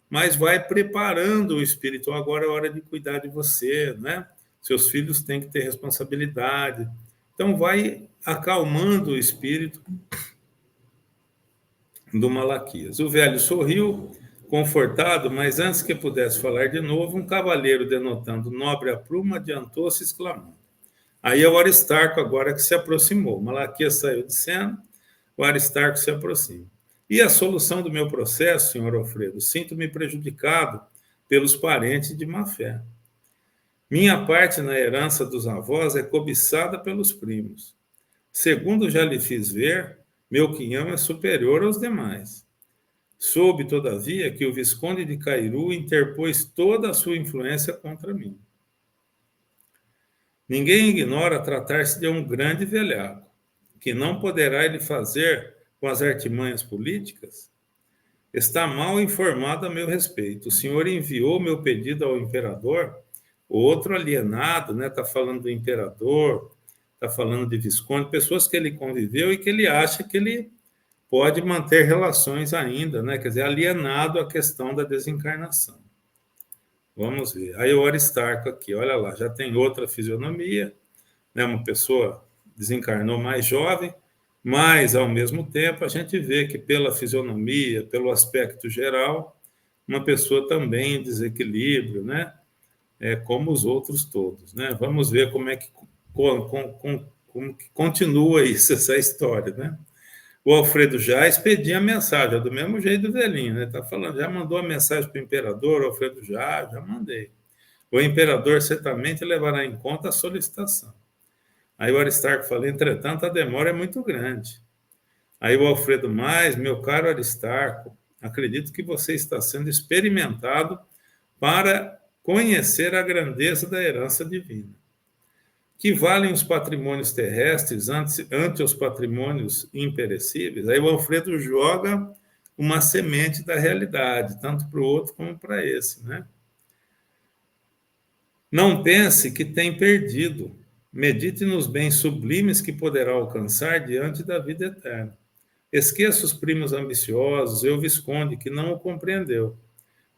Mas vai preparando o espírito. Agora é hora de cuidar de você, né? Seus filhos têm que ter responsabilidade. Então, vai acalmando o espírito do Malaquias. O velho sorriu, confortado, mas antes que pudesse falar de novo, um cavaleiro, denotando nobre aprumo, adiantou-se, exclamando. Aí é o Aristarco agora que se aproximou. Malaquias saiu de cena, o Aristarco se aproxima. E a solução do meu processo, senhor Alfredo? Sinto-me prejudicado pelos parentes de má fé. Minha parte na herança dos avós é cobiçada pelos primos. Segundo já lhe fiz ver, meu quinhão é superior aos demais. Soube, todavia, que o Visconde de Cairu interpôs toda a sua influência contra mim. Ninguém ignora tratar-se de um grande velhaco, que não poderá ele fazer com as artimanhas políticas? Está mal informado a meu respeito. O senhor enviou meu pedido ao imperador, outro alienado, né? Está falando do imperador, está falando de Visconde, pessoas que ele conviveu e que ele acha que ele pode manter relações ainda, né? Quer dizer, alienado à questão da desencarnação. Vamos ver. Aí o Aristarco aqui, olha lá, já tem outra fisionomia, né? Uma pessoa desencarnou mais jovem, mas, ao mesmo tempo, a gente vê que pela fisionomia, pelo aspecto geral, uma pessoa também em desequilíbrio, né? Como os outros todos, né? Vamos ver como é que, como que continua isso, essa história, né? O Alfredo já expedia a mensagem, do mesmo jeito do velhinho, né? Está falando, já mandou a mensagem para o imperador, o Alfredo já mandei. O imperador certamente levará em conta a solicitação. Aí o Aristarco fala, entretanto, a demora é muito grande. Aí o Alfredo, meu caro Aristarco, acredito que você está sendo experimentado para conhecer a grandeza da herança divina. Que valem os patrimônios terrestres ante os patrimônios imperecíveis? Aí o Alfredo joga uma semente da realidade, tanto para o outro como para esse, né? Não pense que tem perdido. Medite nos bens sublimes que poderá alcançar diante da vida eterna. Esqueça os primos ambiciosos e o Visconde, que não o compreendeu.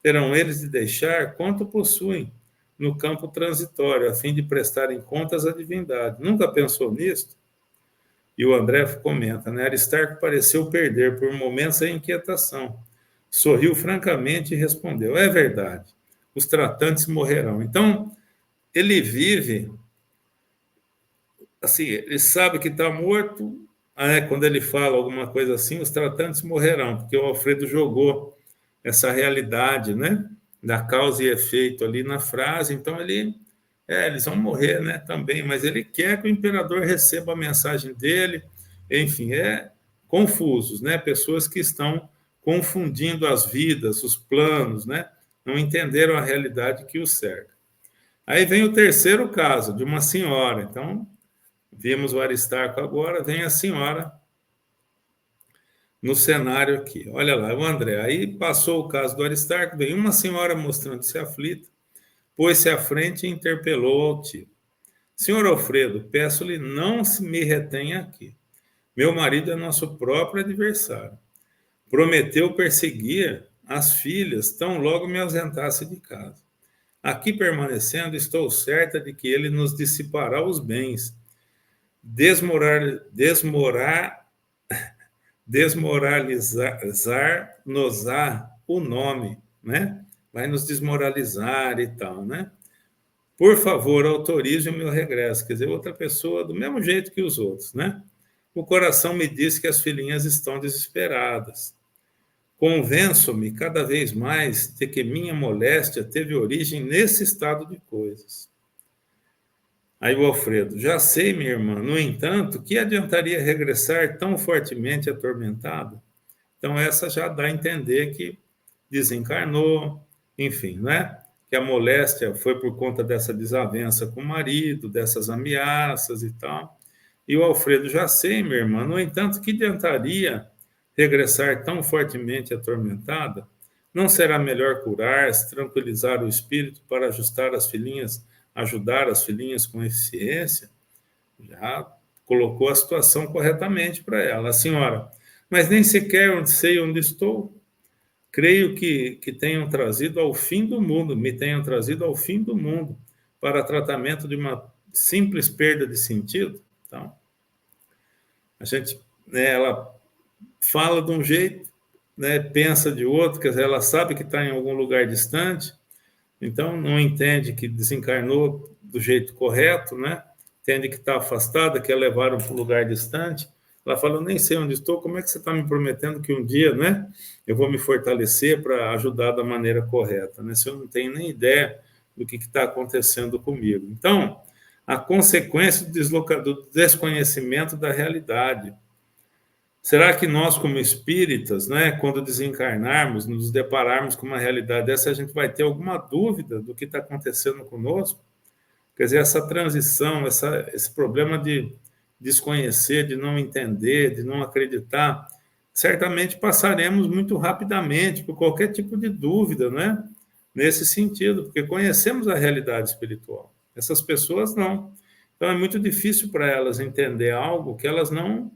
Terão eles de deixar quanto possuem no campo transitório, a fim de prestarem contas à divindade. Nunca pensou nisto? E o André comenta, né? Aristarco pareceu perder por momentos a inquietação. Sorriu francamente e respondeu, é verdade, os tratantes morrerão. Então, ele vive, assim, ele sabe que está morto, quando ele fala alguma coisa assim, os tratantes morrerão, porque o Alfredo jogou essa realidade, né, da causa e efeito ali na frase, então eles vão morrer, né, também, mas ele quer que o imperador receba a mensagem dele, enfim, confusos, né, pessoas que estão confundindo as vidas, os planos, né, não entenderam a realidade que os cerca. Aí vem o terceiro caso, de uma senhora, então, vimos o Aristarco agora, vem a senhora no cenário aqui. Olha lá, o André. Aí passou o caso do Aristarco, veio uma senhora mostrando-se aflita, pôs-se à frente e interpelou ao tio. Senhor Alfredo, peço-lhe não se me retenha aqui. Meu marido é nosso próprio adversário. Prometeu perseguir as filhas tão logo me ausentasse de casa. Aqui permanecendo, estou certa de que ele nos dissipará os bens, desmoralizar-nos-á o nome, né? Vai nos desmoralizar e tal, né? Por favor, autorize o meu regresso. Quer dizer, outra pessoa do mesmo jeito que os outros, né? o coração me diz que as filhinhas estão desesperadas. Convenço-me cada vez mais de que minha moléstia teve origem nesse estado de coisas. Aí o Alfredo, já sei, minha irmã, no entanto, que adiantaria regressar tão fortemente atormentada? Então, essa já dá a entender que desencarnou, enfim, né? Que a moléstia foi por conta dessa desavença com o marido, dessas ameaças e tal. E o Alfredo, já sei, minha irmã, no entanto, que adiantaria regressar tão fortemente atormentada? Não será melhor curar-se, tranquilizar o espírito para ajustar as filhinhas, ajudar as filhinhas com eficiência? Já colocou a situação corretamente para ela. A senhora, mas nem sequer sei onde estou. Creio que tenham trazido ao fim do mundo, me tenham trazido ao fim do mundo para tratamento de uma simples perda de sentido. Então, a gente, né, ela fala de um jeito, né, pensa de outro, quer dizer, ela sabe que está em algum lugar distante, então não entende que desencarnou do jeito correto, né? Entende que está afastada, que a levaram para um lugar distante. Ela fala, eu nem sei onde estou, como é que você está me prometendo que um dia, né, eu vou me fortalecer para ajudar da maneira correta, né? Se eu não tenho nem ideia do que está acontecendo comigo. Então, a consequência do desconhecimento da realidade. Será que nós, como espíritas, né, quando desencarnarmos, nos depararmos com uma realidade dessa, a gente vai ter alguma dúvida do que está acontecendo conosco? Quer dizer, essa transição, esse problema de desconhecer, de não entender, de não acreditar, certamente passaremos muito rapidamente por qualquer tipo de dúvida, né? Nesse sentido, porque conhecemos a realidade espiritual. Essas pessoas não. Então, é muito difícil para elas entender algo que elas não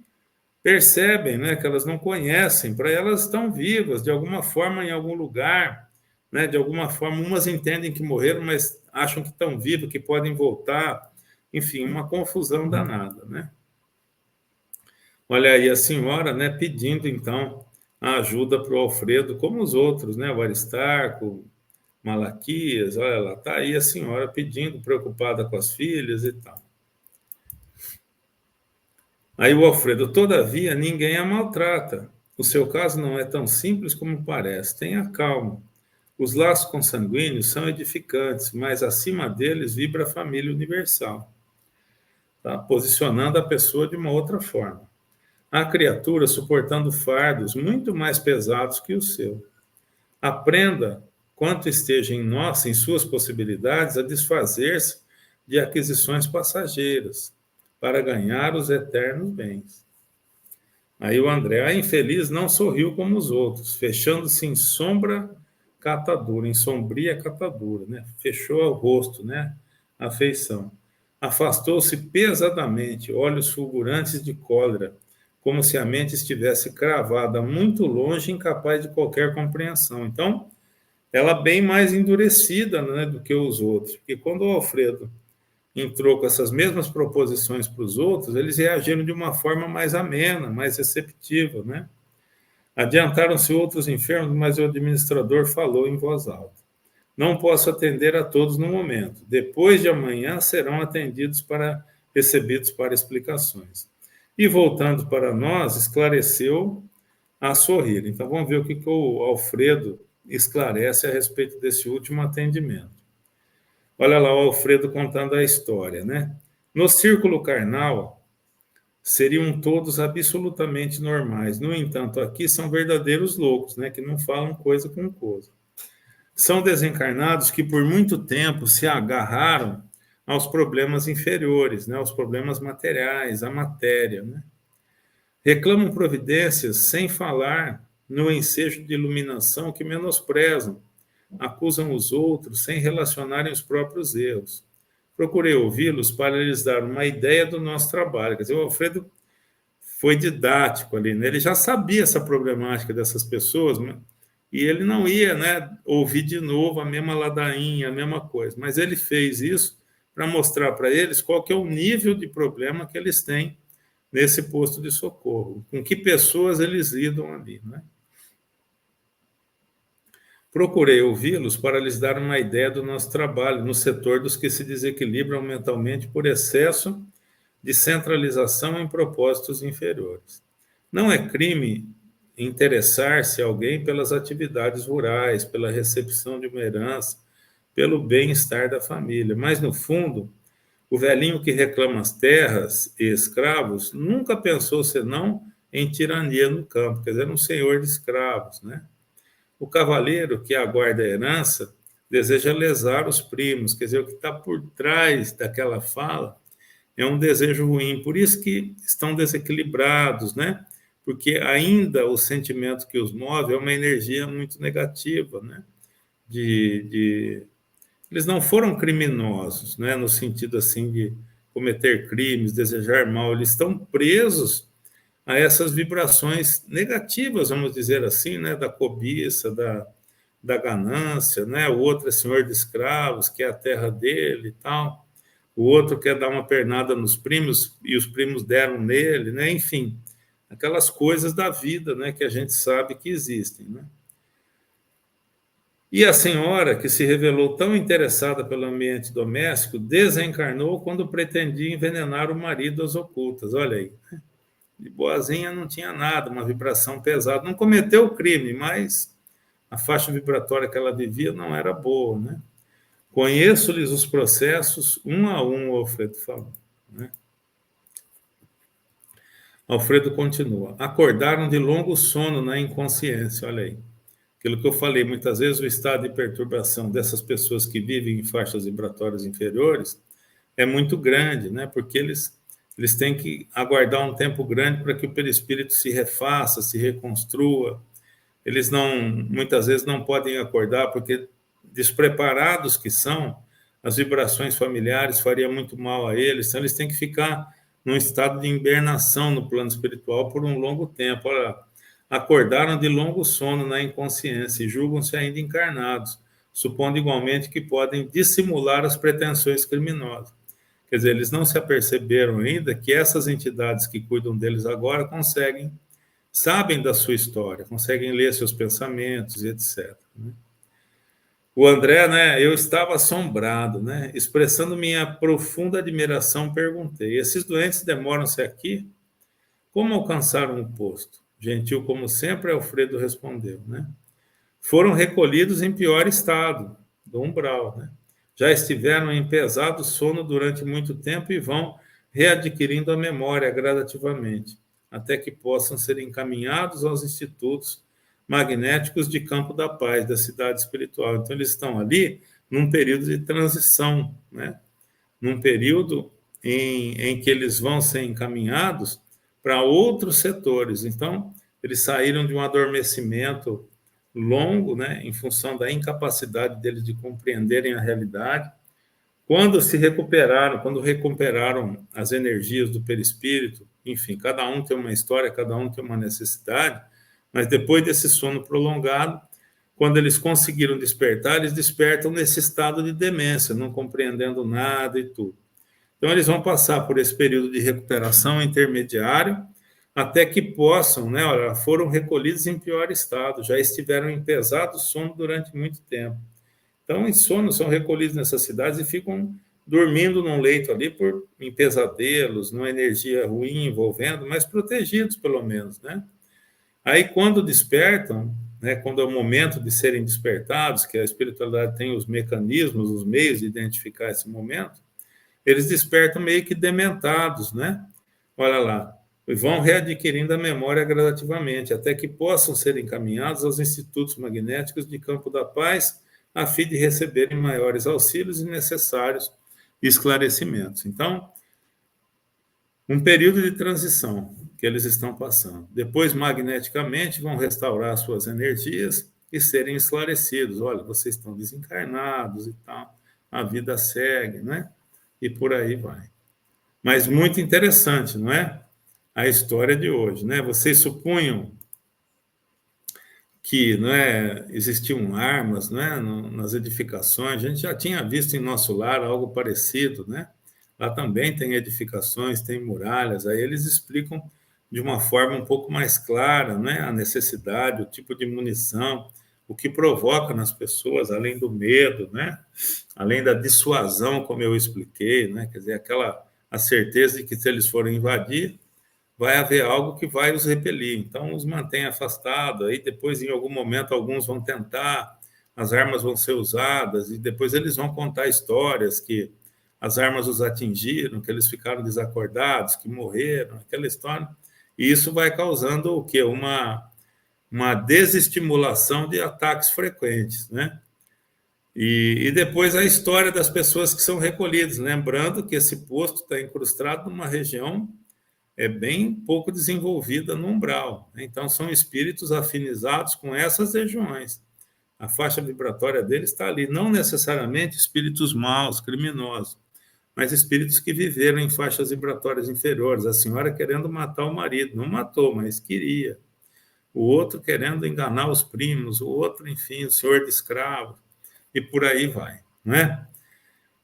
percebem, né, que elas não conhecem, para elas estão vivas, de alguma forma, em algum lugar, né, de alguma forma, umas entendem que morreram, mas acham que estão vivos, que podem voltar, enfim, uma confusão danada, né? Olha aí a senhora, né, pedindo, então, a ajuda para o Alfredo, como os outros, né, o Aristarco, Malaquias, olha lá, está aí a senhora pedindo, preocupada com as filhas e tal. Aí o Alfredo, todavia, ninguém a maltrata. O seu caso não é tão simples como parece. Tenha calma. Os laços consanguíneos são edificantes, mas acima deles vibra a família universal. Tá? Posicionando a pessoa de uma outra forma. Há criaturas suportando fardos muito mais pesados que o seu. Aprenda, quanto esteja em nós, em suas possibilidades, a desfazer-se de aquisições passageiras, para ganhar os eternos bens. Aí o André, a infeliz não sorriu como os outros, fechando-se em sombra catadura, em sombria catadura, né? Fechou o rosto, né? A feição. Afastou-se pesadamente, olhos fulgurantes de cólera, como se a mente estivesse cravada muito longe, incapaz de qualquer compreensão. Então, ela bem mais endurecida, né, do que os outros, porque quando o Alfredo entrou com essas mesmas proposições para os outros, eles reagiram de uma forma mais amena, mais receptiva, né? Adiantaram-se outros enfermos, mas o administrador falou em voz alta. Não posso atender a todos no momento. Depois de amanhã serão recebidos para explicações. E voltando para nós, esclareceu a sorrir. Então vamos ver o que o Alfredo esclarece a respeito desse último atendimento. Olha lá o Alfredo contando a história, né? No círculo carnal, seriam todos absolutamente normais. No entanto, aqui são verdadeiros loucos, né? Que não falam coisa com coisa. São desencarnados que por muito tempo se agarraram aos problemas inferiores, né? Aos problemas materiais, à matéria, né? Reclamam providências sem falar no ensejo de iluminação que menosprezam, acusam os outros sem relacionarem os próprios erros. Procurei ouvi-los para lhes dar uma ideia do nosso trabalho. Quer dizer, o Alfredo foi didático ali, né? Ele já sabia essa problemática dessas pessoas, né? E ele não ia, né, ouvir de novo a mesma ladainha, a mesma coisa, mas ele fez isso para mostrar para eles qual que é o nível de problema que eles têm nesse posto de socorro, com que pessoas eles lidam ali, né? Procurei ouvi-los para lhes dar uma ideia do nosso trabalho no setor dos que se desequilibram mentalmente por excesso de centralização em propósitos inferiores. Não é crime interessar-se alguém pelas atividades rurais, pela recepção de uma herança, pelo bem-estar da família, mas, no fundo, o velhinho que reclama as terras e escravos nunca pensou senão em tirania no campo, quer dizer, um senhor de escravos, né? O cavaleiro que aguarda a herança deseja lesar os primos, quer dizer, o que está por trás daquela fala é um desejo ruim, por isso que estão desequilibrados, né? Porque ainda o sentimento que os move é uma energia muito negativa, né? Eles não foram criminosos, né? No sentido assim de cometer crimes, desejar mal, eles estão presos a essas vibrações negativas, vamos dizer assim, né? Da cobiça, da ganância, né? O outro é senhor de escravos, que é a terra dele e tal. O outro quer dar uma pernada nos primos e os primos deram nele, né? Enfim, aquelas coisas da vida, né? Que a gente sabe que existem, né? E a senhora, que se revelou tão interessada pelo ambiente doméstico, desencarnou quando pretendia envenenar o marido às ocultas. Olha aí, de boazinha não tinha nada, uma vibração pesada. Não cometeu o crime, mas a faixa vibratória que ela vivia não era boa, né? Conheço-lhes os processos um a um, o Alfredo falou, né? Alfredo continua. Acordaram de longo sono na inconsciência, olha aí. Aquilo que eu falei, muitas vezes o estado de perturbação dessas pessoas que vivem em faixas vibratórias inferiores é muito grande, né? Porque eles têm que aguardar um tempo grande para que o perispírito se refaça, se reconstrua. Eles não, muitas vezes não podem acordar porque despreparados que são, as vibrações familiares fariam muito mal a eles, então eles têm que ficar num estado de hibernação no plano espiritual por um longo tempo. Olha, acordaram de longo sono na inconsciência e julgam-se ainda encarnados, supondo igualmente que podem dissimular as pretensões criminosas. Quer dizer, eles não se aperceberam ainda que essas entidades que cuidam deles agora sabem da sua história, conseguem ler seus pensamentos e etc. O André, né, eu estava assombrado, né, expressando minha profunda admiração, perguntei, esses doentes demoram-se aqui? Como alcançaram o posto? Gentil como sempre, Alfredo respondeu, né? Foram recolhidos em pior estado, do umbral, né? Já estiveram em pesado sono durante muito tempo e vão readquirindo a memória gradativamente, até que possam ser encaminhados aos institutos magnéticos de Campo da Paz, da cidade espiritual. Então, eles estão ali num período de transição, né? Num período em que eles vão ser encaminhados para outros setores. Então, eles saíram de um adormecimento longo, né, em função da incapacidade deles de compreenderem a realidade. Quando recuperaram as energias do perispírito, enfim, cada um tem uma história, cada um tem uma necessidade, mas depois desse sono prolongado, quando eles conseguiram despertar, eles despertam nesse estado de demência, não compreendendo nada e tudo. Então, eles vão passar por esse período de recuperação intermediário, até que possam, né? Olha, foram recolhidos em pior estado, já estiveram em pesado sono durante muito tempo. Então, em sono, são recolhidos nessas cidades e ficam dormindo num leito ali em pesadelos, numa energia ruim envolvendo, mas protegidos pelo menos, né? Aí, quando despertam, né, quando é o momento de serem despertados, que a espiritualidade tem os mecanismos, os meios de identificar esse momento, eles despertam meio que dementados, né? Olha lá, e vão readquirindo a memória gradativamente, até que possam ser encaminhados aos institutos magnéticos de Campo da Paz, a fim de receberem maiores auxílios e necessários esclarecimentos. Então, um período de transição que eles estão passando. Depois, magneticamente, vão restaurar suas energias e serem esclarecidos. Olha, vocês estão desencarnados e tal, a vida segue, né? E por aí vai. Mas muito interessante, não é? A história de hoje, né? Vocês supunham que, não é, existiam armas, né, nas edificações. A gente já tinha visto em nosso lar algo parecido, né? Lá também tem edificações, tem muralhas. Aí eles explicam de uma forma um pouco mais clara, né, a necessidade, o tipo de munição, o que provoca nas pessoas, além do medo, né? Além da dissuasão, como eu expliquei, né? Quer dizer, a certeza de que se eles forem invadir, vai haver algo que vai os repelir. Então, os mantém afastados, aí depois, em algum momento, alguns vão tentar, as armas vão ser usadas, e depois eles vão contar histórias que as armas os atingiram, que eles ficaram desacordados, que morreram, aquela história. E isso vai causando o quê? Uma desestimulação de ataques frequentes, né? E depois a história das pessoas que são recolhidas, lembrando que esse posto está incrustado numa região bem pouco desenvolvida no umbral, né? Então, são espíritos afinizados com essas regiões. A faixa vibratória deles está ali, não necessariamente espíritos maus, criminosos, mas espíritos que viveram em faixas vibratórias inferiores. A senhora querendo matar o marido, não matou, mas queria. O outro querendo enganar os primos, o outro, enfim, o senhor de escravo, e por aí vai, né?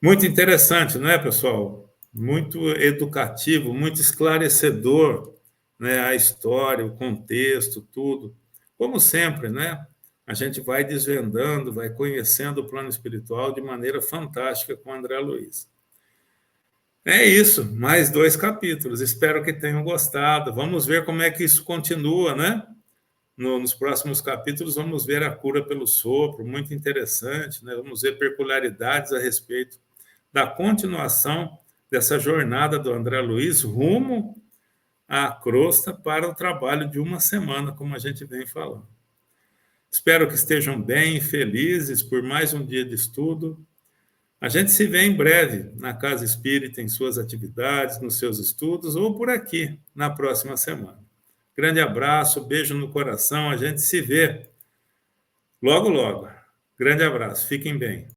Muito interessante, não é, pessoal? Muito educativo, muito esclarecedor, né? A história, o contexto, tudo. Como sempre, né? A gente vai desvendando, vai conhecendo o plano espiritual de maneira fantástica com o André Luiz. É isso, mais 2 capítulos. Espero que tenham gostado. Vamos ver como é que isso continua, né? Nos próximos capítulos, vamos ver a cura pelo sopro, muito interessante, né? Vamos ver peculiaridades a respeito da continuação dessa jornada do André Luiz rumo à crosta para o trabalho de uma semana, como a gente vem falando. Espero que estejam bem e felizes por mais um dia de estudo. A gente se vê em breve na Casa Espírita, em suas atividades, nos seus estudos, ou por aqui, na próxima semana. Grande abraço, beijo no coração, a gente se vê logo, logo. Grande abraço, fiquem bem.